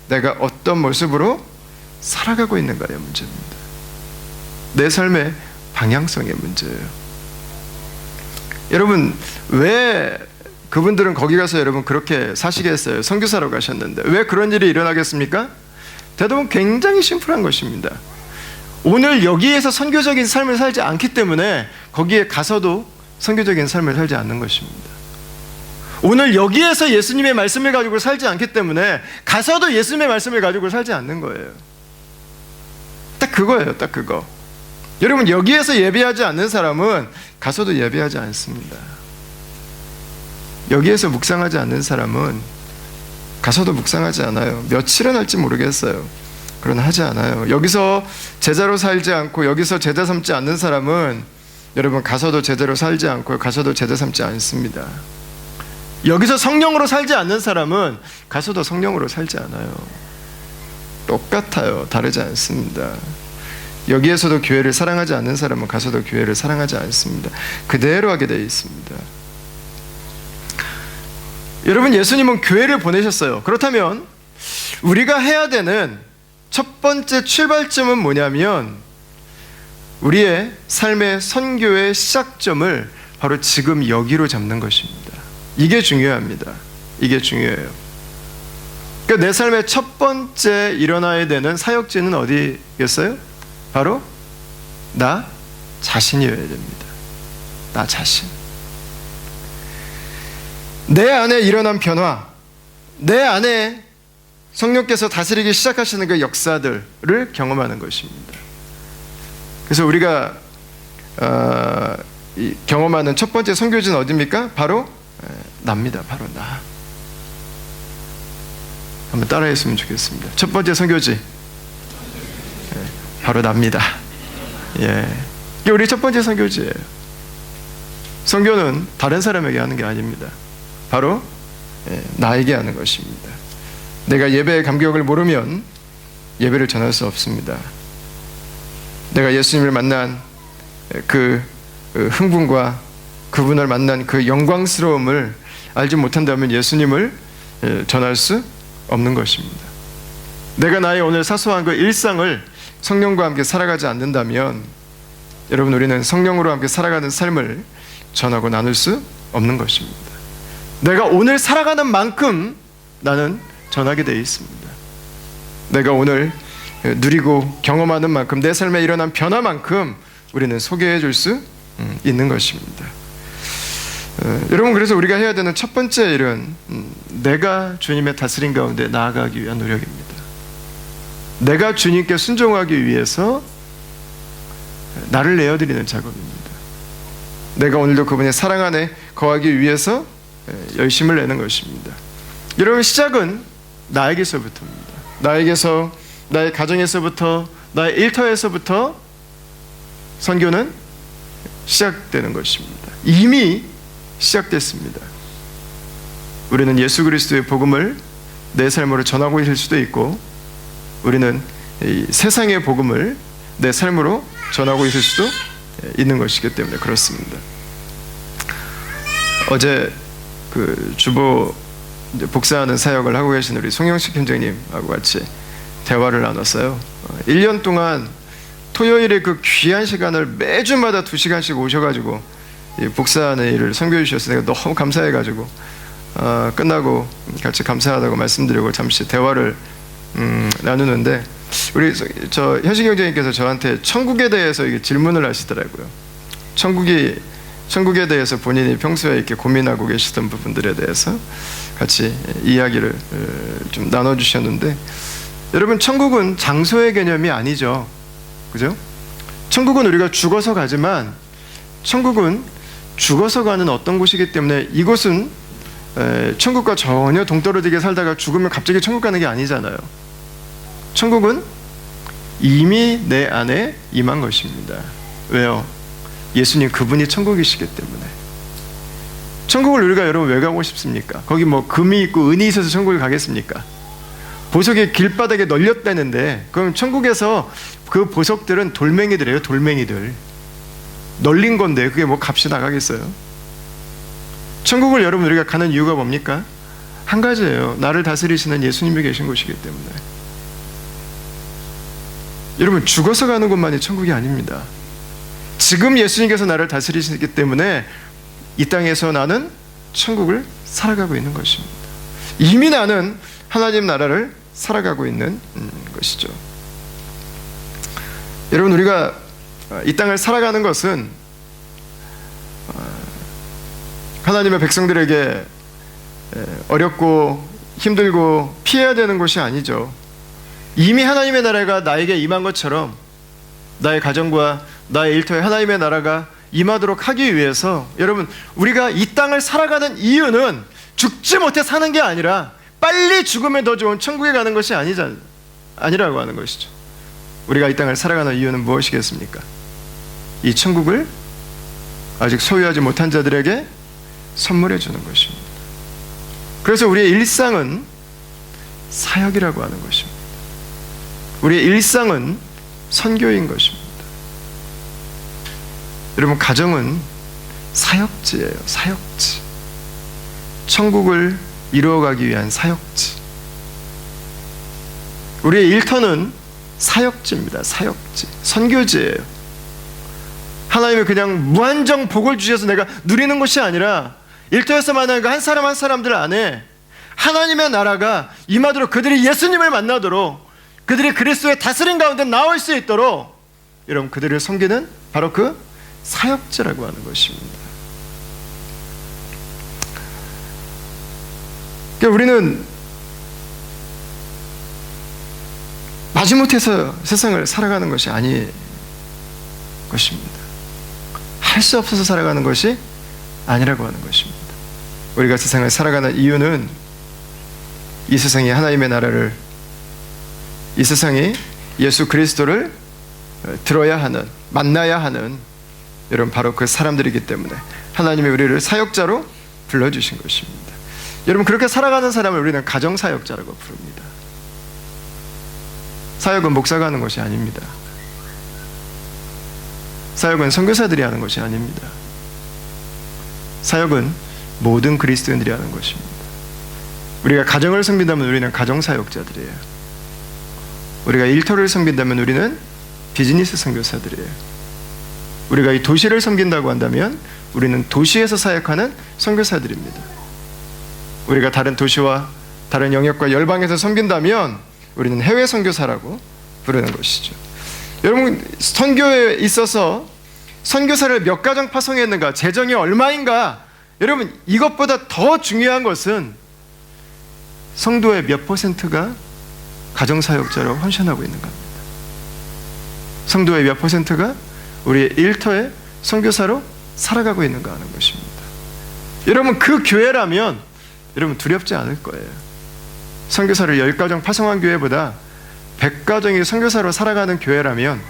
내가 어떤 모습으로 살아가고 있는가의 문제입니다. 내 삶의 방향성의 문제예요. 여러분, 왜 그분들은 거기 가서 여러분 그렇게 사시게 했어요? 선교사로 가셨는데 왜 그런 일이 일어나겠습니까? 대답은 굉장히 심플한 것입니다. 오늘 여기에서 선교적인 삶을 살지 않기 때문에 거기에 가서도 선교적인 삶을 살지 않는 것입니다. 오늘 여기에서 예수님의 말씀을 가지고 살지 않기 때문에 가서도 예수님의 말씀을 가지고 살지 않는 거예요. 딱 그거예요. 딱 그거. 여러분, 여기에서 예배하지 않는 사람은 가서도 예배하지 않습니다. 여기에서 묵상하지 않는 사람은 가서도 묵상하지 않아요. 며칠은 할지 모르겠어요. 그러나 하지 않아요. 여기서 제자로 살지 않고 여기서 제자 삼지 않는 사람은 여러분 가서도 제자로 살지 않고 가서도 제자 삼지 않습니다. 여기서 성령으로 살지 않는 사람은 가서도 성령으로 살지 않아요. 똑같아요. 다르지 않습니다. 여기에서도 교회를 사랑하지 않는 사람은 가서도 교회를 사랑하지 않습니다. 그대로 하게 되어 있습니다. 여러분, 예수님은 교회를 보내셨어요. 그렇다면 우리가 해야 되는 첫 번째 출발점은 뭐냐면 우리의 삶의 선교의 시작점을 바로 지금 여기로 잡는 것입니다. 이게 중요합니다. 이게 중요해요. 그러니까 내 삶의 첫 번째 일어나야 되는 사역지는 어디겠어요? 바로 나 자신이어야 됩니다. 나 자신. 내 안에 일어난 변화, 내 안에 성령께서 다스리기 시작하시는 그 역사들을 경험하는 것입니다. 그래서 우리가 경험하는 첫 번째 선교지는 어디입니까? 바로 나입니다. 바로 나. 한번 따라했으면 좋겠습니다. 첫 번째 선교지 바로 나입니다. 예, 이게 우리 첫 번째 선교지예요. 선교는 다른 사람에게 하는 게 아닙니다. 바로 나에게 하는 것입니다. 내가 예배의 감격을 모르면 예배를 전할 수 없습니다. 내가 예수님을 만난 그 흥분과 그분을 만난 그 영광스러움을 알지 못한다면 예수님을 전할 수 없는 것입니다. 내가 나의 오늘 사소한 그 일상을 성령과 함께 살아가지 않는다면 여러분, 우리는 성령으로 함께 살아가는 삶을 전하고 나눌 수 없는 것입니다. 내가 오늘 살아가는 만큼 나는 전하게 되어 있습니다. 내가 오늘 누리고 경험하는 만큼 내 삶에 일어난 변화만큼 우리는 소개해 줄 수 있는 것입니다. 여러분, 그래서 우리가 해야 되는 첫 번째 일은 내가 주님의 다스림 가운데 나아가기 위한 노력입니다. 내가 주님께 순종하기 위해서 나를 내어드리는 작업입니다. 내가 오늘도 그분의 사랑 안에 거하기 위해서 열심을 내는 것입니다. 여러분, 시작은 나에게서부터입니다. 나에게서, 나의 가정에서부터, 나의 일터에서부터 선교는 시작되는 것입니다. 이미 시작됐습니다. 우리는 예수 그리스도의 복음을 내 삶으로 전하고 있을 수도 있고, 우리는 이 세상의 복음을 내 삶으로 전하고 있을 수도 있는 것이기 때문에 그렇습니다. 어제 그 주보 복사하는 사역을 하고 계신 우리 송영식 형제님하고 같이 대화를 나눴어요. 1년 동안 토요일에 그 귀한 시간을 매주마다 2시간씩 오셔가지고 복사하는 일을 선교해 주셔서 내가 너무 감사해가지고 끝나고 같이 감사하다고 말씀드리고 잠시 대화를 나누는데, 우리 저 현식 형제님께서 저한테 천국에 대해서 이게 질문을 하시더라고요. 천국에 대해서 본인이 평소에 이렇게 고민하고 계시던 부분들에 대해서 같이 이야기를 좀 나눠주셨는데, 여러분, 천국은 장소의 개념이 아니죠. 그죠? 천국은 우리가 죽어서 가지만 천국은 죽어서 가는 어떤 곳이기 때문에 이곳은 천국과 전혀 동떨어지게 살다가 죽으면 갑자기 천국 가는 게 아니잖아요. 천국은 이미 내 안에 임한 것입니다. 왜요? 예수님 그분이 천국이시기 때문에. 천국을 우리가 여러분 왜 가고 싶습니까? 거기 뭐 금이 있고 은이 있어서 천국을 가겠습니까? 보석이 길바닥에 널렸다는데, 그럼 천국에서 그 보석들은 돌멩이들이에요. 돌멩이들. 널린 건데 그게 뭐 값이 나가겠어요? 천국을 여러분 우리가 가는 이유가 뭡니까? 한 가지예요. 나를 다스리시는 예수님이 계신 곳이기 때문에. 여러분, 죽어서 가는 곳만이 천국이 아닙니다. 지금 예수님께서 나를 다스리시기 때문에 이 땅에서 나는 천국을 살아가고 있는 것입니다. 이미 나는 하나님 나라를 살아가고 있는 것이죠. 여러분, 우리가 이 땅을 살아가는 것은 하나님의 백성들에게 어렵고 힘들고 피해야 되는 것이 아니죠. 이미 하나님의 나라가 나에게 임한 것처럼 나의 가정과 나의 일터에 하나님의 나라가 임하도록 하기 위해서, 여러분, 우리가 이 땅을 살아가는 이유는 죽지 못해 사는 게 아니라 빨리 죽으면 더 좋은 천국에 가는 것이 아니라고 하는 것이죠. 우리가 이 땅을 살아가는 이유는 무엇이겠습니까? 이 천국을 아직 소유하지 못한 자들에게 선물해 주는 것입니다. 그래서 우리의 일상은 사역이라고 하는 것입니다. 우리의 일상은 선교인 것입니다. 여러분, 가정은 사역지예요. 사역지. 천국을 이루어가기 위한 사역지. 우리의 일터는 사역지입니다. 사역지. 선교지예요. 하나님이 그냥 무한정 복을 주셔서 내가 누리는 것이 아니라 일터에서 만나는 그 한 사람 한 사람들 안에 하나님의 나라가 임하도록, 그들이 예수님을 만나도록, 그들이 그리스도의 다스림 가운데 나올 수 있도록 여러분 그들을 섬기는 바로 그 사역지라고 하는 것입니다. 그러니까 우리는 마지못해서 세상을 살아가는 것이 아닌 것입니다. 할 수 없어서 살아가는 것이 아니라고 하는 것입니다. 우리가 세상을 살아가는 이유는 이 세상이 하나님의 나라를, 이 세상이 예수 그리스도를 들어야 하는, 만나야 하는 여러분 바로 그 사람들이기 때문에 하나님이 우리를 사역자로 불러주신 것입니다. 여러분, 그렇게 살아가는 사람을 우리는 가정사역자라고 부릅니다. 사역은 목사가 하는 것이 아닙니다. 사역은 선교사들이 하는 것이 아닙니다. 사역은 모든 그리스도인들이 하는 것입니다. 우리가 가정을 섬긴다면 우리는 가정사역자들이에요. 우리가 일터를 섬긴다면 우리는 비즈니스 선교사들이에요. 우리가 이 도시를 섬긴다고 한다면 우리는 도시에서 사역하는 선교사들입니다. 우리가 다른 도시와 다른 영역과 열방에서 섬긴다면 우리는 해외 선교사라고 부르는 것이죠. 여러분, 선교에 있어서 선교사를 몇 가정 파송했는가, 재정이 얼마인가, 여러분 이것보다 더 중요한 것은 성도의 몇 %가 가정사역자로 헌신하고 있는 겁니다. 성도의 몇 %가 우리의 일터의 선교사로 살아가고 있는가 하는 것입니다. 여러분, 그 교회라면 여러분 두렵지 않을 거예요. 선교사를 10가정 파송한 교회보다 100가정이 선교사로 살아가는 교회라면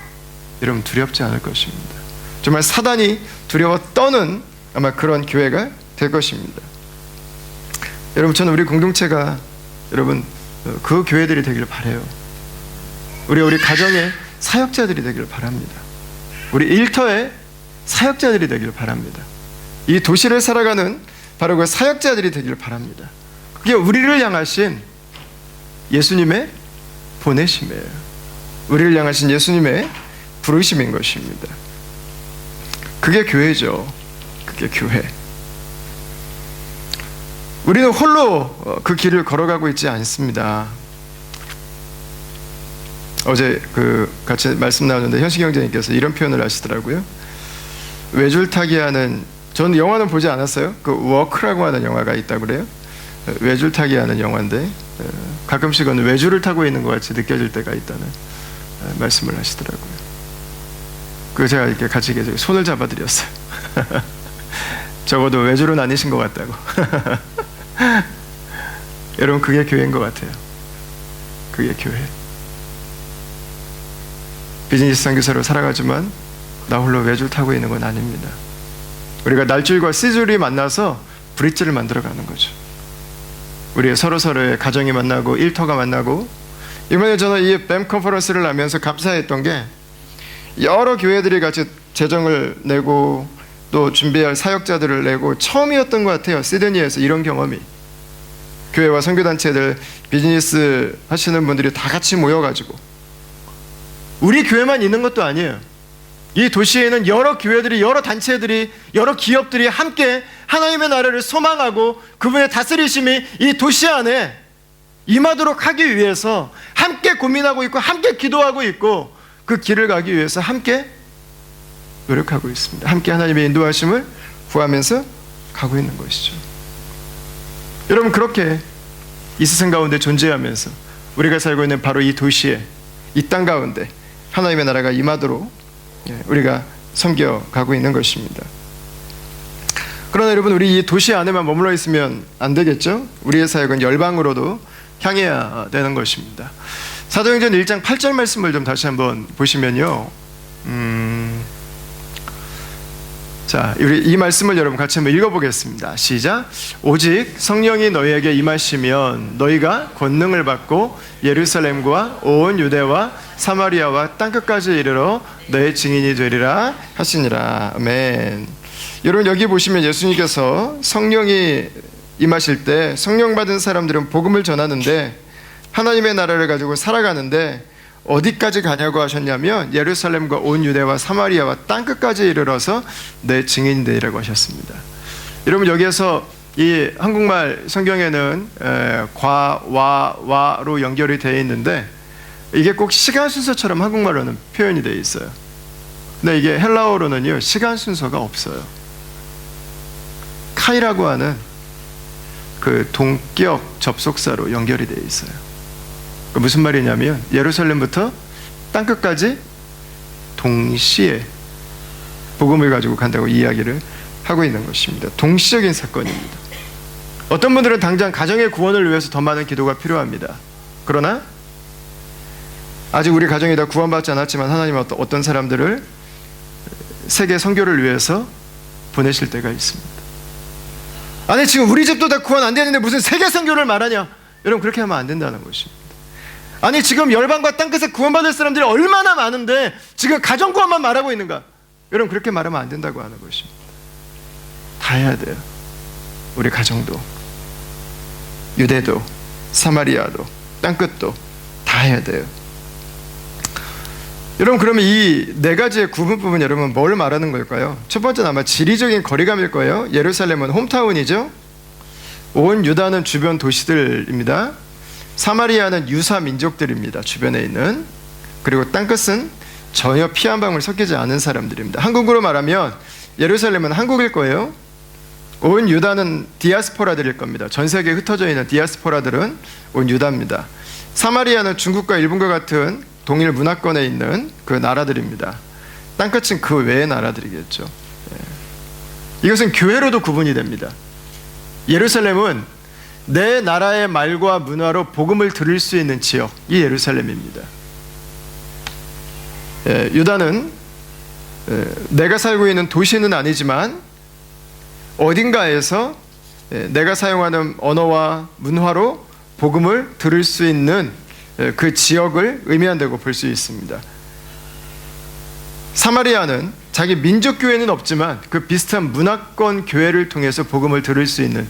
여러분 두렵지 않을 것입니다. 정말 사단이 두려워 떠는 아마 그런 교회가 될 것입니다. 여러분, 저는 우리 공동체가 여러분 그 교회들이 되기를 바라요. 우리 가정의 사역자들이 되기를 바랍니다. 우리 일터의 사역자들이 되기를 바랍니다. 이 도시를 살아가는 바로 그 사역자들이 되기를 바랍니다. 그게 우리를 향하신 예수님의 보내심이에요. 우리를 향하신 예수님의 부르심인 것입니다. 그게 교회죠. 그게 교회. 우리는 홀로 그 길을 걸어가고 있지 않습니다. 어제 같이 말씀 나눴는데 현식 형제님께서 이런 표현을 하시더라고요. 외줄타기 하는, 저는 영화는 보지 않았어요. 그 워크라고 하는 영화가 있다고 그래요. 외줄타기 하는 영화인데 가끔씩은 외줄을 타고 있는 것 같이 느껴질 때가 있다는 말씀을 하시더라고요. 제가 이렇게 같이 계속 손을 잡아드렸어요. 적어도 외줄은 아니신 것 같다고. 여러분, 그게 교회인 것 같아요. 그게 교회. 비즈니스 선교사로 살아가지만 나 홀로 외줄 타고 있는 건 아닙니다. 우리가 날줄과 씨줄이 만나서 브릿지를 만들어가는 거죠. 우리 서로서로의 가정이 만나고 일터가 만나고, 이번에 저는 이 뱀 컨퍼런스를 하면서 감사했던 게 여러 교회들이 같이 재정을 내고 또 준비할 사역자들을 내고 처음이었던 것 같아요. 시드니에서 이런 경험이. 교회와 선교단체들, 비즈니스 하시는 분들이 다 같이 모여가지고, 우리 교회만 있는 것도 아니에요. 이 도시에는 여러 교회들이, 여러 단체들이, 여러 기업들이 함께 하나님의 나라를 소망하고 그분의 다스리심이 이 도시 안에 임하도록 하기 위해서 함께 고민하고 있고 함께 기도하고 있고 그 길을 가기 위해서 함께 노력하고 있습니다. 함께 하나님의 인도하심을 구하면서 가고 있는 것이죠. 여러분, 그렇게 이 세상 가운데 존재하면서 우리가 살고 있는 바로 이 도시에, 이 땅 가운데 하나님의 나라가 임하도록 우리가 섬겨가고 있는 것입니다. 그러나 여러분, 우리 이 도시 안에만 머물러 있으면 안 되겠죠? 우리의 사역은 열방으로도 향해야 되는 것입니다. 사도행전 1장 8절 말씀을 좀 다시 한번 보시면요, 자, 우리 이 말씀을 여러분 같이 한번 읽어보겠습니다. 시작. 오직 성령이 너희에게 임하시면 너희가 권능을 받고 예루살렘과 온 유대와 사마리아와 땅끝까지 이르러 너의 증인이 되리라 하시니라. 아멘. 여러분, 여기 보시면 예수님께서 성령이 임하실 때 성령 받은 사람들은 복음을 전하는데 하나님의 나라를 가지고 살아가는데 어디까지 가냐고 하셨냐면 예루살렘과 온 유대와 사마리아와 땅끝까지 이르러서 내 증인이 되리라고 하셨습니다. 여러분, 여기에서 이 한국말 성경에는 과, 와, 와로 연결이 되어 있는데 이게 꼭 시간 순서처럼 한국말로는 표현이 되어 있어요. 근데 이게 헬라어로는요, 시간 순서가 없어요. 카이라고 하는 그 동격 접속사로 연결이 되어 있어요. 무슨 말이냐면 예루살렘부터 땅끝까지 동시에 복음을 가지고 간다고 이야기를 하고 있는 것입니다. 동시적인 사건입니다. 어떤 분들은 당장 가정의 구원을 위해서 더 많은 기도가 필요합니다. 그러나 아직 우리 가정이 다 구원받지 않았지만 하나님은 어떤 사람들을 세계 선교를 위해서 보내실 때가 있습니다. 아니, 지금 우리 집도 다 구원 안 되는데 무슨 세계 선교를 말하냐? 여러분, 그렇게 하면 안 된다는 것입니다. 아니, 지금 열방과 땅끝에 구원받을 사람들이 얼마나 많은데 지금 가정 구원만 말하고 있는가? 여러분, 그렇게 말하면 안 된다고 하는 것입니다. 다 해야 돼요. 우리 가정도, 유대도, 사마리아도, 땅끝도 다 해야 돼요. 여러분, 그러면 이 네 가지의 구분 부분 여러분 뭘 말하는 걸까요? 첫 번째는 아마 지리적인 거리감일 거예요. 예루살렘은 홈타운이죠. 온 유다는 주변 도시들입니다. 사마리아는 유사 민족들입니다. 주변에 있는. 그리고 땅끝은 전혀 피 한 방울 섞이지 않은 사람들입니다. 한국으로 말하면 예루살렘은 한국일 거예요. 온 유다는 디아스포라들일 겁니다. 전 세계에 흩어져 있는 디아스포라들은 온 유다입니다. 사마리아는 중국과 일본과 같은 동일 문화권에 있는 그 나라들입니다. 땅끝은 그 외의 나라들이겠죠. 예. 이것은 교회로도 구분이 됩니다. 예루살렘은 내 나라의 말과 문화로 복음을 들을 수 있는 지역이 예루살렘입니다. 예, 유다는 내가 살고 있는 도시는 아니지만 어딘가에서 내가 사용하는 언어와 문화로 복음을 들을 수 있는 그 지역을 의미한다고 볼 수 있습니다. 사마리아는 자기 민족교회는 없지만 그 비슷한 문화권 교회를 통해서 복음을 들을 수 있는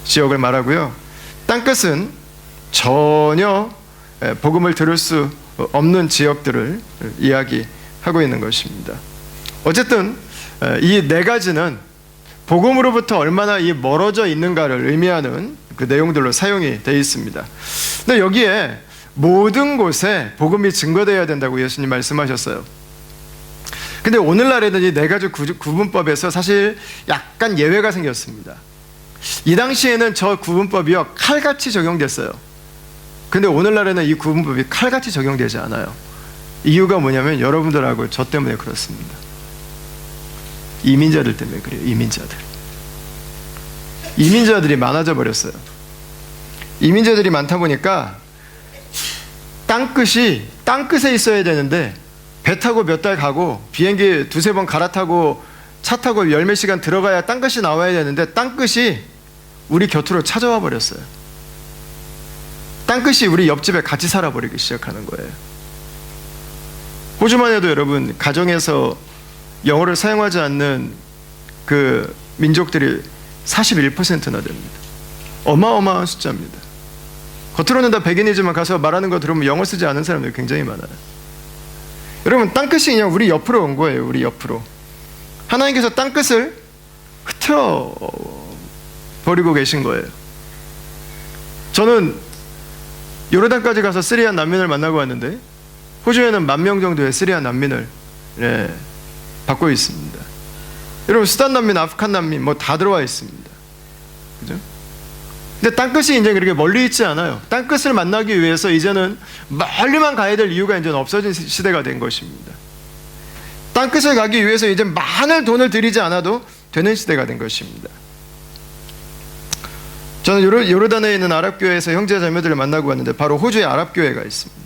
지역을 말하고요. 땅끝은 전혀 복음을 들을 수 없는 지역들을 이야기하고 있는 것입니다. 어쨌든 이 네 가지는 복음으로부터 얼마나 멀어져 있는가를 의미하는 그 내용들로 사용이 되어 있습니다. 근데 여기에 모든 곳에 복음이 증거되어야 된다고 예수님 말씀하셨어요. 근데 오늘날에는 이 네 가지 구분법에서 사실 약간 예외가 생겼습니다. 이 당시에는 저 구분법이요 칼같이 적용됐어요. 근데 오늘날에는 이 구분법이 칼같이 적용되지 않아요. 이유가 뭐냐면 여러분들하고 저 때문에 그렇습니다. 이민자들 때문에 그래요. 이민자들이 많아져 버렸어요. 이민자들이 많다 보니까 땅끝에 있어야 되는데 배 타고 몇 달 가고 비행기 두세 번 갈아타고 차 타고 열 몇 시간 들어가야 땅끝이 나와야 되는데 땅끝이 우리 곁으로 찾아와 버렸어요. 땅끝이 우리 옆집에 같이 살아버리기 시작하는 거예요. 호주만 해도 여러분 가정에서 영어를 사용하지 않는 그 민족들이 41%나 됩니다. 어마어마한 숫자입니다. 겉으로는 다 백인이지만 가서 말하는 거 들으면 영어 쓰지 않은 사람들이 굉장히 많아요. 여러분 땅끝이 그냥 우리 옆으로 온 거예요. 우리 옆으로. 하나님께서 땅끝을 흐트러 버리고 계신 거예요. 저는 요르단까지 가서 시리안 난민을 만나고 왔는데 호주에는 10,000명 정도의 시리안 난민을 받고 있습니다. 여러분 수단 난민, 아프간 난민 뭐 다 들어와 있습니다. 그죠? 근데 땅끝이 이제 그렇게 멀리 있지 않아요. 땅끝을 만나기 위해서 이제는 멀리만 가야 될 이유가 이제 없어진 시대가 된 것입니다. 땅끝을 가기 위해서 이제 많은 돈을 들이지 않아도 되는 시대가 된 것입니다. 저는 요르단에 있는 아랍교회에서 형제 자매들을 만나고 왔는데 바로 호주에 아랍교회가 있습니다.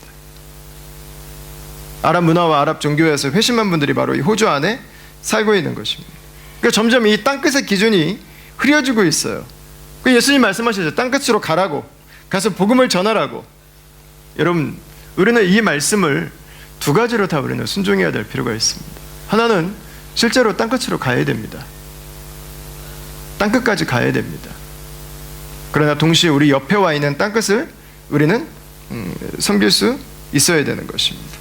아랍 문화와 아랍 종교에서 회심한 분들이 바로 이 호주 안에 살고 있는 것입니다. 그러니까 점점 이 땅끝의 기준이 흐려지고 있어요. 예수님 말씀하시죠. 땅끝으로 가라고, 가서 복음을 전하라고. 여러분, 우리는 이 말씀을 두 가지로 다 우리는 순종해야 될 필요가 있습니다. 하나는 실제로 땅끝으로 가야 됩니다. 땅끝까지 가야 됩니다. 그러나 동시에 우리 옆에 와 있는 땅끝을 우리는 섬길 수 있어야 되는 것입니다.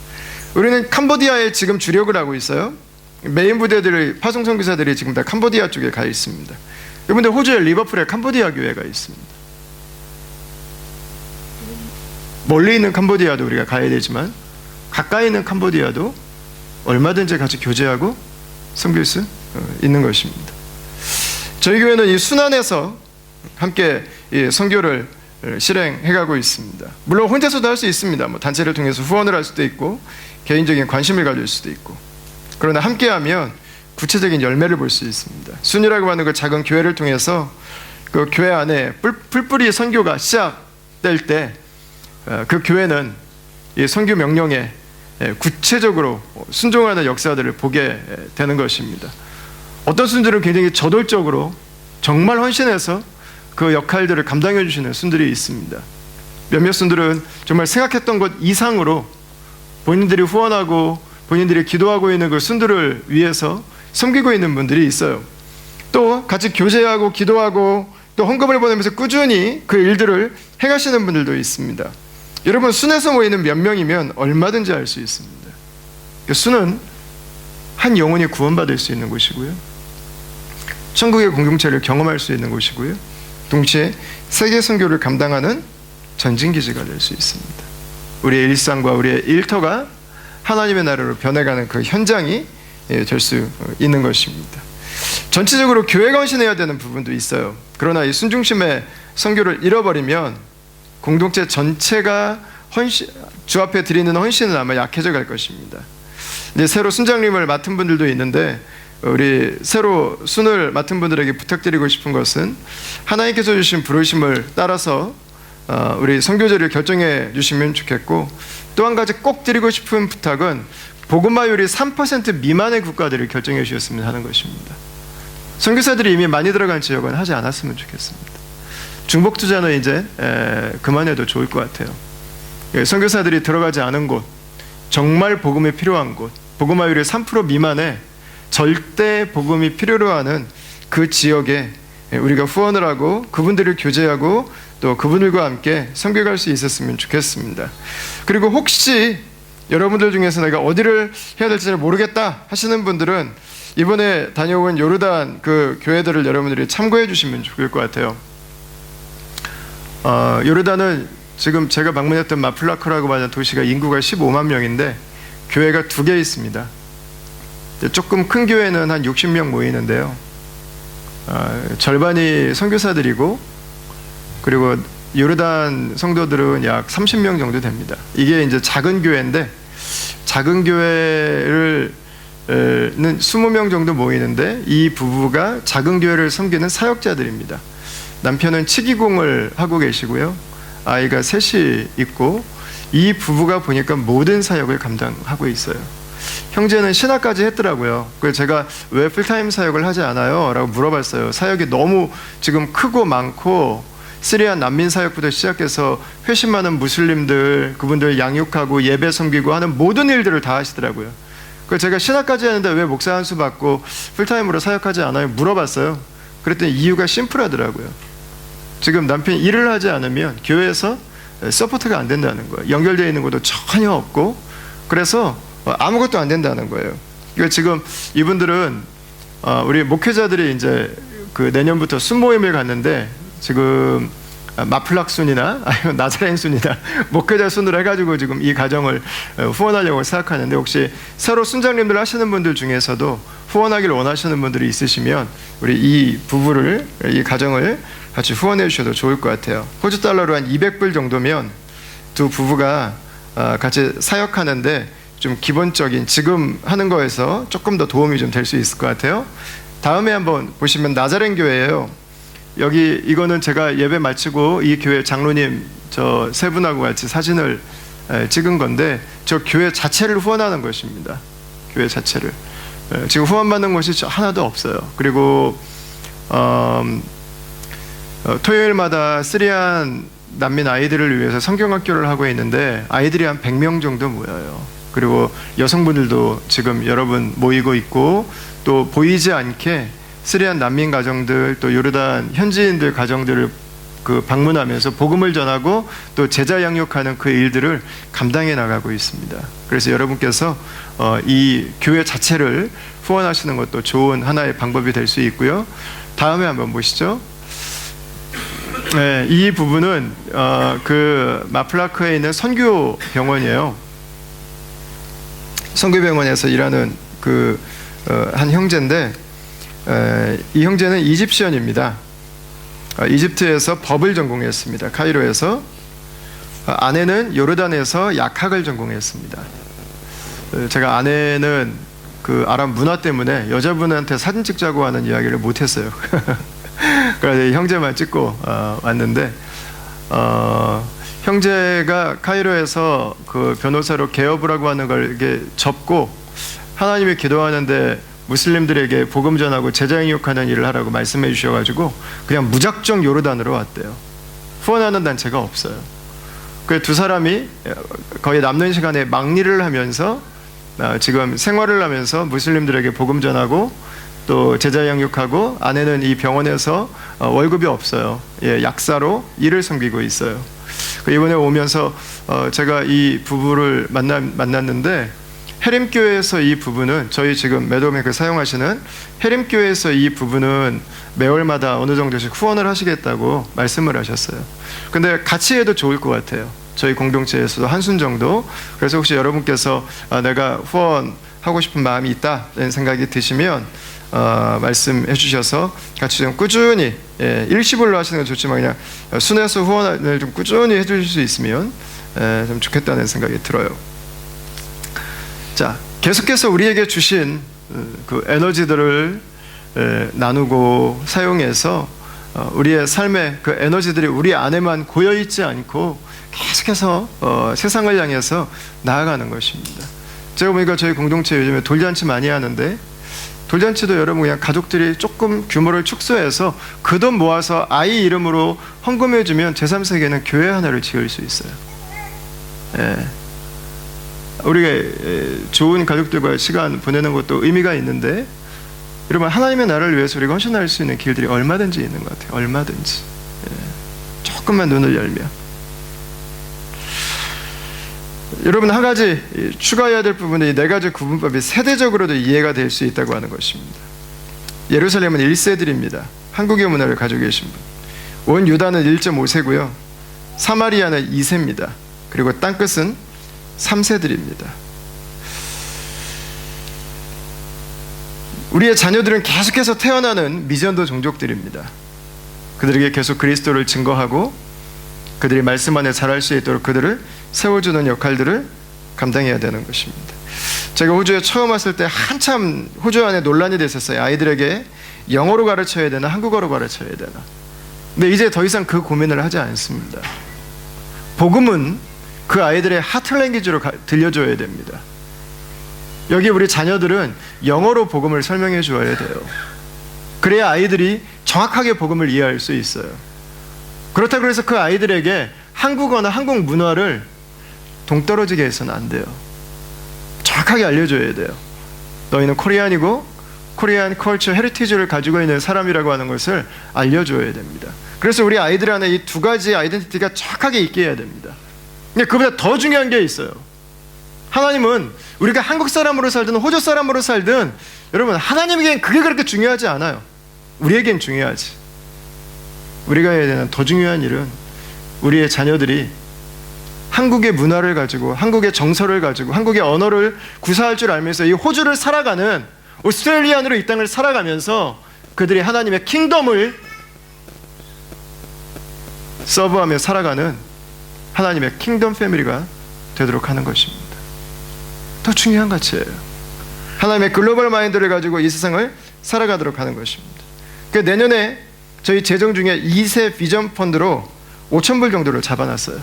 우리는 캄보디아에 지금 주력을 하고 있어요. 메인 부대들의 파송 선교사들이 지금 다 캄보디아 쪽에 가 있습니다. 여러분들 호주의 리버풀에 캄보디아 교회가 있습니다. 멀리 있는 캄보디아도 우리가 가야 되지만 가까이 있는 캄보디아도 얼마든지 같이 교제하고 섬길 수 있는 것입니다. 저희 교회는 이 순안에서 함께 이 선교를 실행해가고 있습니다. 물론 혼자서도 할 수 있습니다. 뭐 단체를 통해서 후원을 할 수도 있고 개인적인 관심을 가질 수도 있고, 그러나 함께하면 구체적인 열매를 볼 수 있습니다. 순이라고 하는 그 작은 교회를 통해서 그 교회 안에 뿔뿔이 선교가 시작될 때 그 교회는 이 선교 명령에 구체적으로 순종하는 역사들을 보게 되는 것입니다. 어떤 순들은 굉장히 저돌적으로 정말 헌신해서 그 역할들을 감당해 주시는 순들이 있습니다. 몇몇 순들은 정말 생각했던 것 이상으로 본인들이 후원하고 본인들이 기도하고 있는 그 순들을 위해서 섬기고 있는 분들이 있어요. 또 같이 교제하고 기도하고 또 헌금을 보내면서 꾸준히 그 일들을 행하시는 분들도 있습니다. 여러분, 순에서 모이는 몇 명이면 얼마든지 할 수 있습니다. 순은 한 영혼이 구원받을 수 있는 곳이고요, 천국의 공동체를 경험할 수 있는 곳이고요, 동시에 세계 선교를 감당하는 전진기지가 될 수 있습니다. 우리의 일상과 우리의 일터가 하나님의 나라로 변해가는 그 현장이 될 수 있는 것입니다. 전체적으로 교회가 헌신해야 되는 부분도 있어요. 그러나 이 순중심의 선교를 잃어버리면 공동체 전체가 주 앞에 드리는 헌신은 아마 약해져 갈 것입니다. 이제 새로 순장님을 맡은 분들도 있는데 우리 새로 순을 맡은 분들에게 부탁드리고 싶은 것은 하나님께서 주신 부르심을 따라서 우리 선교제를 결정해 주시면 좋겠고, 또 한 가지 꼭 드리고 싶은 부탁은 복음화율이 3% 미만의 국가들을 결정해 주셨으면 하는 것입니다. 선교사들이 이미 많이 들어간 지역은 하지 않았으면 좋겠습니다. 중복 투자는 이제 그만해도 좋을 것 같아요. 선교사들이 들어가지 않은 곳, 정말 복음이 필요한 곳, 복음화율이 3% 미만의 절대 복음이 필요로 하는 그 지역에 우리가 후원을 하고 그분들을 교제하고 또 그분들과 함께 선교 갈 수 있었으면 좋겠습니다. 그리고 혹시 여러분들 중에서 내가 어디를 해야 될지 모르겠다 하시는 분들은 이번에 다녀온 요르단 그 교회들을 여러분들이 참고해 주시면 좋을 것 같아요. 요르단은 지금 제가 방문했던 마플라크라고 하는 도시가 인구가 15만 명인데 교회가 2개 있습니다. 조금 큰 교회는 한 60명 모이는데요. 절반이 선교사들이고, 그리고 요르단 성도들은 약 30명 정도 됩니다. 이게 이제 작은 교회인데, 작은 교회를 는 20명 정도 모이는데 이 부부가 작은 교회를 섬기는 사역자들입니다. 남편은 치기공을 하고 계시고요. 아이가 셋이 있고, 이 부부가 보니까 모든 사역을 감당하고 있어요. 형제는 신학까지 했더라고요. 그래서 제가 왜 풀타임 사역을 하지 않아요? 라고 물어봤어요. 사역이 너무 지금 크고 많고, 시리아 난민 사역부터 시작해서 회심 많은 무슬림들, 그분들 양육하고 예배 섬기고 하는 모든 일들을 다 하시더라고요. 그래서 제가 신학까지 하는데 왜 목사 한 수 받고 풀타임으로 사역하지 않아요? 물어봤어요. 그랬더니 이유가 심플하더라고요. 지금 남편이 일을 하지 않으면 교회에서 서포트가 안 된다는 거예요. 연결되어 있는 것도 전혀 없고, 그래서 아무것도 안 된다는 거예요. 그러니까 지금 이분들은 우리 목회자들이 이제 그 내년부터 순모임을 갔는데, 지금 마플락 순이나 아니면 나자렌 순이나 목회자 순으로 해가지고 지금 이 가정을 후원하려고 생각하는데, 혹시 새로 순장님들 하시는 분들 중에서도 후원하기를 원하시는 분들이 있으시면 우리 이 부부를, 이 가정을 같이 후원해 주셔도 좋을 것 같아요. 호주 달러로 한 200불 정도면 두 부부가 같이 사역하는데 좀 기본적인 지금 하는 거에서 조금 더 도움이 좀 될 수 있을 것 같아요. 다음에 한번 보시면 나자렌 교회예요. 여기 이거는 제가 예배 마치고 이 교회 장로님 저 세 분하고 같이 사진을 찍은 건데, 저 교회 자체를 후원하는 것입니다. 교회 자체를 지금 후원받는 곳이 하나도 없어요. 그리고 토요일마다 시리안 난민 아이들을 위해서 성경학교를 하고 있는데 아이들이 한 100명 정도 모여요. 그리고 여성분들도 지금 여러분 모이고 있고, 또 보이지 않게 시리안 난민 가정들, 또 요르단 현지인들 가정들을 그 방문하면서 복음을 전하고 또 제자 양육하는 그 일들을 감당해 나가고 있습니다. 그래서 여러분께서 이 교회 자체를 후원하시는 것도 좋은 하나의 방법이 될 수 있고요. 다음에 한번 보시죠. 네, 이 부분은 그 마플라크에 있는 선교 병원이에요. 선교 병원에서 일하는 그 한 형제인데, 이 형제는 이집시언입니다. 이집트에서 법을 전공했습니다. 카이로에서. 아내는 요르단에서 약학을 전공했습니다. 제가 아내는 그 아랍 문화 때문에 여자분한테 사진 찍자고 하는 이야기를 못했어요. 그래서 형제만 찍고 왔는데, 형제가 카이로에서 그 변호사로 개업을 하고 하는 걸 이렇게 접고 하나님이 기도하는데 무슬림들에게 복음 전하고 제자 양육하는 일을 하라고 말씀해 주셔가지고 그냥 무작정 요르단으로 왔대요. 후원하는 단체가 없어요. 그 두 사람이 거의 남는 시간에 막일을 하면서 지금 생활을 하면서 무슬림들에게 복음 전하고 또 제자 양육하고, 아내는 이 병원에서 월급이 없어요. 예, 약사로 일을 섬기고 있어요. 이번에 오면서 제가 이 부부를 만났는데, 해림교회에서 이 부부는, 저희 지금 매도맥을 사용하시는 해림교회에서 이 부부는 매월마다 어느 정도씩 후원을 하시겠다고 말씀을 하셨어요. 근데 같이 해도 좋을 것 같아요. 저희 공동체에서도 한순 정도. 그래서 혹시 여러분께서 내가 후원하고 싶은 마음이 있다는 생각이 드시면 말씀해 주셔서 같이 좀 꾸준히, 일시불로 하시는 건 좋지만 그냥 순회해서 후원을 좀 꾸준히 해주실 수 있으면 좀 좋겠다는 생각이 들어요. 자, 계속해서 우리에게 주신 그 에너지들을 나누고 사용해서 우리의 삶의 그 에너지들이 우리 안에만 고여있지 않고 계속해서 세상을 향해서 나아가는 것입니다. 제가 보니까 저희 공동체 요즘에 돌잔치 많이 하는데, 돌잔치도 여러분 그냥 가족들이 조금 규모를 축소해서 그 돈 모아서 아이 이름으로 헌금해주면 제3세계는 교회 하나를 지을 수 있어요. 우리가 좋은 가족들과 시간 보내는 것도 의미가 있는데, 여러분 하나님의 나라를 위해서 우리가 헌신할 수 있는 길들이 얼마든지 있는 것 같아요. 얼마든지. 조금만 눈을 열면. 여러분 한 가지 추가해야 될 부분이 네 가지 구분법이 세대적으로도 이해가 될 수 있다고 하는 것입니다. 예루살렘은 1세들입니다. 한국의 문화를 가지고 계신 분. 온 유다는 1.5세고요. 사마리아는 2세입니다. 그리고 땅끝은 3세들입니다. 우리의 자녀들은 계속해서 태어나는 미전도 종족들입니다. 그들에게 계속 그리스도를 증거하고 그들이 말씀 안에 자랄 수 있도록 그들을 세워주는 역할들을 감당해야 되는 것입니다. 제가 호주에 처음 왔을 때 한참 호주 안에 논란이 됐었어요. 아이들에게 영어로 가르쳐야 되나 한국어로 가르쳐야 되나. 근데 이제 더 이상 그 고민을 하지 않습니다. 복음은 그 아이들의 하트랭귀지로 들려줘야 됩니다. 여기 우리 자녀들은 영어로 복음을 설명해 주어야 돼요. 그래야 아이들이 정확하게 복음을 이해할 수 있어요. 그렇다고 해서 그 아이들에게 한국어나 한국 문화를 동떨어지게 해서는 안 돼요. 정확하게 알려줘야 돼요. 너희는 코리안이고 코리안 컬처 헤리티지를 가지고 있는 사람이라고 하는 것을 알려줘야 됩니다. 그래서 우리 아이들 안에 이 두 가지 아이덴티티가 정확하게 있게 해야 됩니다. 근데 그보다 더 중요한 게 있어요. 하나님은 우리가 한국 사람으로 살든 호주 사람으로 살든 여러분 하나님에겐 그게 그렇게 중요하지 않아요. 우리에겐 중요하지. 우리가 해야 되는 더 중요한 일은 우리의 자녀들이 한국의 문화를 가지고 한국의 정서를 가지고 한국의 언어를 구사할 줄 알면서 이 호주를 살아가는 오스트레일리안으로 이 땅을 살아가면서 그들이 하나님의 킹덤을 서브하며 살아가는 하나님의 킹덤 패밀리가 되도록 하는 것입니다. 더 중요한 가치예요. 하나님의 글로벌 마인드를 가지고 이 세상을 살아가도록 하는 것입니다. 내년에 저희 재정 중에 2세 비전 펀드로 5,000불 정도를 잡아놨어요.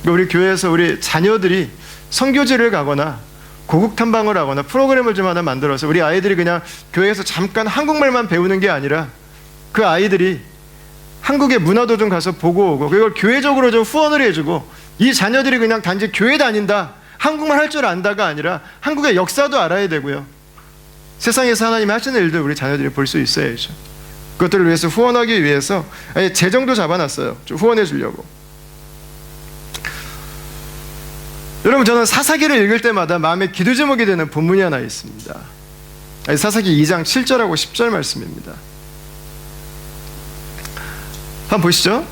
우리 교회에서 우리 자녀들이 선교지를 가거나 고국 탐방을 하거나 프로그램을 좀 하나 만들어서 우리 아이들이 그냥 교회에서 잠깐 한국말만 배우는 게 아니라 그 아이들이 한국의 문화도 좀 가서 보고 오고 그걸 교회적으로 좀 후원을 해주고 이 자녀들이 그냥 단지 교회 다닌다, 한국말 할 줄 안다가 아니라 한국의 역사도 알아야 되고요. 세상에서 하나님이 하시는 일들 우리 자녀들이 볼 수 있어야죠. 그것들을 위해서 후원하기 위해서 재정도 잡아놨어요. 좀 후원해 주려고. 여러분 저는 사사기를 읽을 때마다 마음에 기도 제목이 되는 본문이 하나 있습니다. 사사기 2장 7절하고 10절 말씀입니다. 한번 보시죠.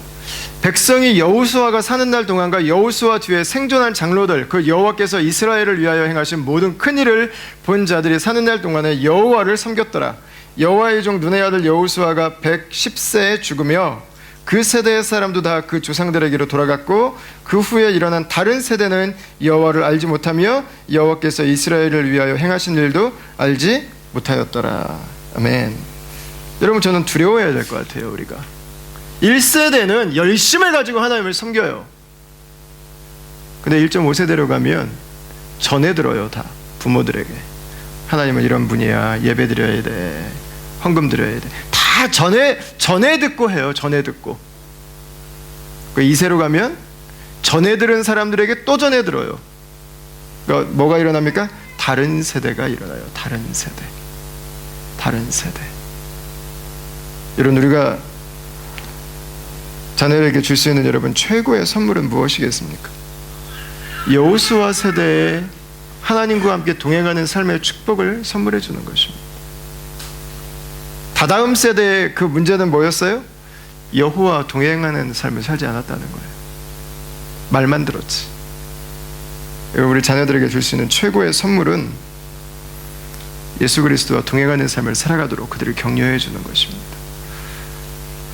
백성이 여호수아가 사는 날 동안과 여호수아 뒤에 생존한 장로들, 그 여호와께서 이스라엘을 위하여 행하신 모든 큰 일을 본 자들이 사는 날 동안에 여호와를 섬겼더라. 여호와의 종 눈의 아들 여호수아가 110세에 죽으며 그 세대의 사람도 다 그 조상들에게로 돌아갔고 그 후에 일어난 다른 세대는 여호와를 알지 못하며 여호와께서 이스라엘을 위하여 행하신 일도 알지 못하였더라. 아멘. 여러분 저는 두려워해야 될 것 같아요. 우리가 1세대는 열심을 가지고 하나님을 섬겨요. 근데 1.5세대로 가면 전해들어요. 다 부모들에게 하나님은 이런 분이야, 예배 드려야 돼, 헌금 드려야 돼, 다 전해 듣고 해요. 전해 듣고. 2세로 가면 전해 들은 사람들에게 또 전해 들어요. 그러니까 뭐가 일어납니까? 다른 세대가 일어나요. 다른 세대. 여러분 우리가 자녀에게 줄 수 있는 여러분 최고의 선물은 무엇이겠습니까? 여호수아 세대에 하나님과 함께 동행하는 삶의 축복을 선물해 주는 것입니다. 다다음 세대의 그 문제는 뭐였어요? 여호와와 동행하는 삶을 살지 않았다는 거예요. 말만 들었지. 우리 자녀들에게 줄 수 있는 최고의 선물은 예수 그리스도와 동행하는 삶을 살아가도록 그들을 격려해 주는 것입니다.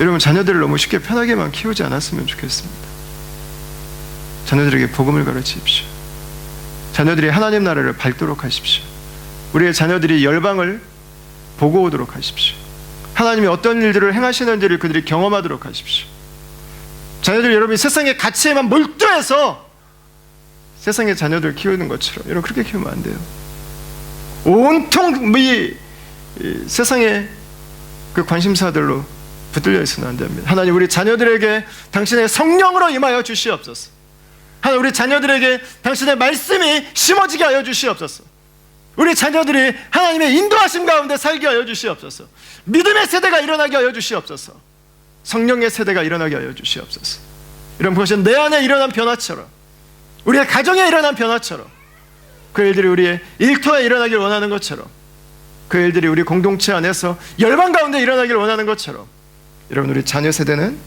여러분 자녀들을 너무 쉽게 편하게만 키우지 않았으면 좋겠습니다. 자녀들에게 복음을 가르치십시오. 자녀들이 하나님 나라를 밟도록 하십시오. 우리의 자녀들이 열방을 보고 오도록 하십시오. 하나님이 어떤 일들을 행하시는지를 그들이 경험하도록 하십시오. 자녀들 여러분이 세상의 가치에만 몰두해서 세상의 자녀들 키우는 것처럼 여러분 그렇게 키우면 안 돼요. 온통 이 세상의 그 관심사들로 붙들려 있으면 안 됩니다. 하나님 우리 자녀들에게 당신의 성령으로 임하여 주시옵소서. 하나님 우리 자녀들에게 당신의 말씀이 심어지게 하여 주시옵소서. 우리 자녀들이 하나님의 인도하심 가운데 살게 하여 주시옵소서. 믿음의 세대가 일어나게 하여 주시옵소서. 성령의 세대가 일어나게 하여 주시옵소서. 이런 것은 내 안에 일어난 변화처럼, 우리의 가정에 일어난 변화처럼, 그 일들이 우리의 일터에 일어나길 원하는 것처럼, 그 일들이 우리 공동체 안에서 열방 가운데 일어나길 원하는 것처럼, 여러분 우리 자녀 세대는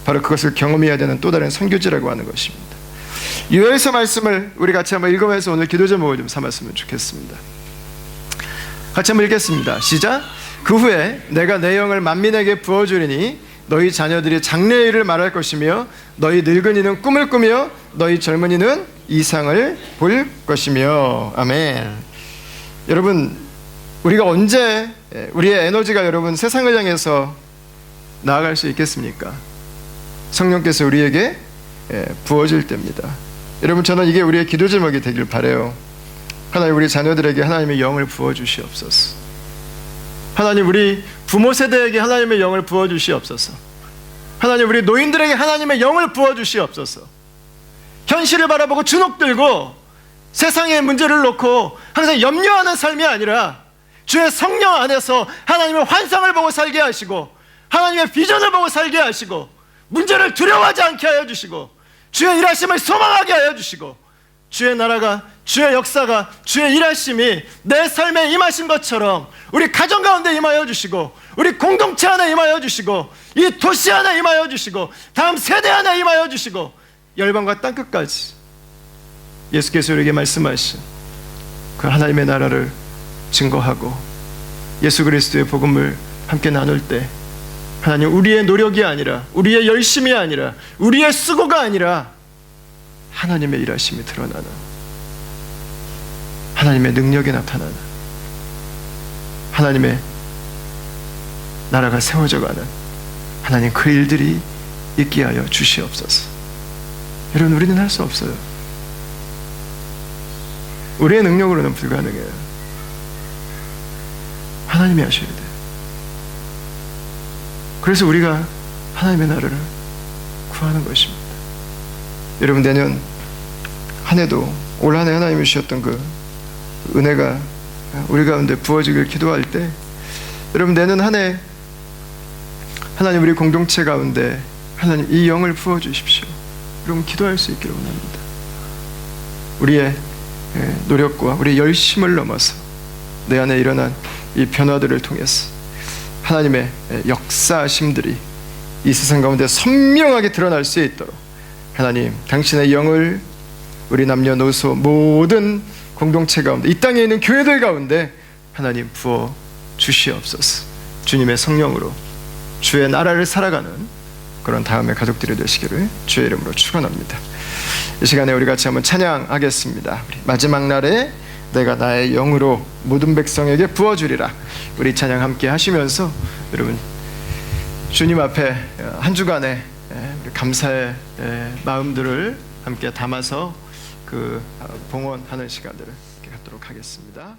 바로 그것을 경험해야 되는 또 다른 선교지라고 하는 것입니다. 요엘서 말씀을 우리 같이 한번 읽으면서 오늘 기도 제목을 좀 삼았으면 좋겠습니다. 같이 한번 읽겠습니다. 시작. 그 후에 내가 내 영을 만민에게 부어주리니 너희 자녀들이 장래의 일을 말할 것이며 너희 늙은이는 꿈을 꾸며 너희 젊은이는 이상을 볼 것이며. 아멘. 여러분 우리가 언제 우리의 에너지가 여러분 세상을 향해서 나아갈 수 있겠습니까? 성령께서 우리에게 부어질 때입니다. 여러분 저는 이게 우리의 기도 제목이 되길 바라요. 하나님 우리 자녀들에게 하나님의 영을 부어주시옵소서. 하나님 우리 부모 세대에게 하나님의 영을 부어주시옵소서. 하나님 우리 노인들에게 하나님의 영을 부어주시옵소서. 현실을 바라보고 주눅 들고 세상의 문제를 놓고 항상 염려하는 삶이 아니라 주의 성령 안에서 하나님의 환상을 보고 살게 하시고 하나님의 비전을 보고 살게 하시고 문제를 두려워하지 않게 하여 주시고 주의 일하심을 소망하게 하여 주시고 주의 나라가, 주의 역사가, 주의 일하심이 내 삶에 임하신 것처럼 우리 가정 가운데 임하여 주시고 우리 공동체 안에 임하여 주시고 이 도시 안에 임하여 주시고 다음 세대 안에 임하여 주시고 열방과 땅끝까지 예수께서 우리에게 말씀하신 그 하나님의 나라를 증거하고 예수 그리스도의 복음을 함께 나눌 때 하나님 우리의 노력이 아니라 우리의 열심이 아니라 우리의 수고가 아니라 하나님의 일하심이 드러나는, 하나님의 능력이 나타나는, 하나님의 나라가 세워져가는 하나님 그 일들이 있게 하여 주시옵소서. 여러분 우리는 할 수 없어요. 우리의 능력으로는 불가능해요. 하나님이 하셔야 돼요. 그래서 우리가 하나님의 나라를 구하는 것입니다. 여러분 내년 한 해도 올 한 해 하나님이 주셨던 그 은혜가 우리 가운데 부어지길 기도할 때 여러분 내년 한 해 하나님 우리 공동체 가운데 하나님 이 영을 부어주십시오. 여러분 기도할 수 있기를 원합니다. 우리의 노력과 우리의 열심을 넘어서 내 안에 일어난 이 변화들을 통해서 하나님의 역사심들이 이 세상 가운데 선명하게 드러날 수 있도록 하나님 당신의 영을 우리 남녀노소 모든 공동체 가운데 이 땅에 있는 교회들 가운데 하나님 부어 주시옵소서. 주님의 성령으로 주의 나라를 살아가는 그런 다음의 가족들이 되시기를 주의 이름으로 축원합니다. 이 시간에 우리 같이 한번 찬양하겠습니다. 우리 마지막 날에 내가 나의 영으로 모든 백성에게 부어주리라. 우리 찬양 함께 하시면서 여러분 주님 앞에 한 주간의 감사의 마음들을 함께 담아서 그 봉헌하는 시간들을 갖도록 하겠습니다.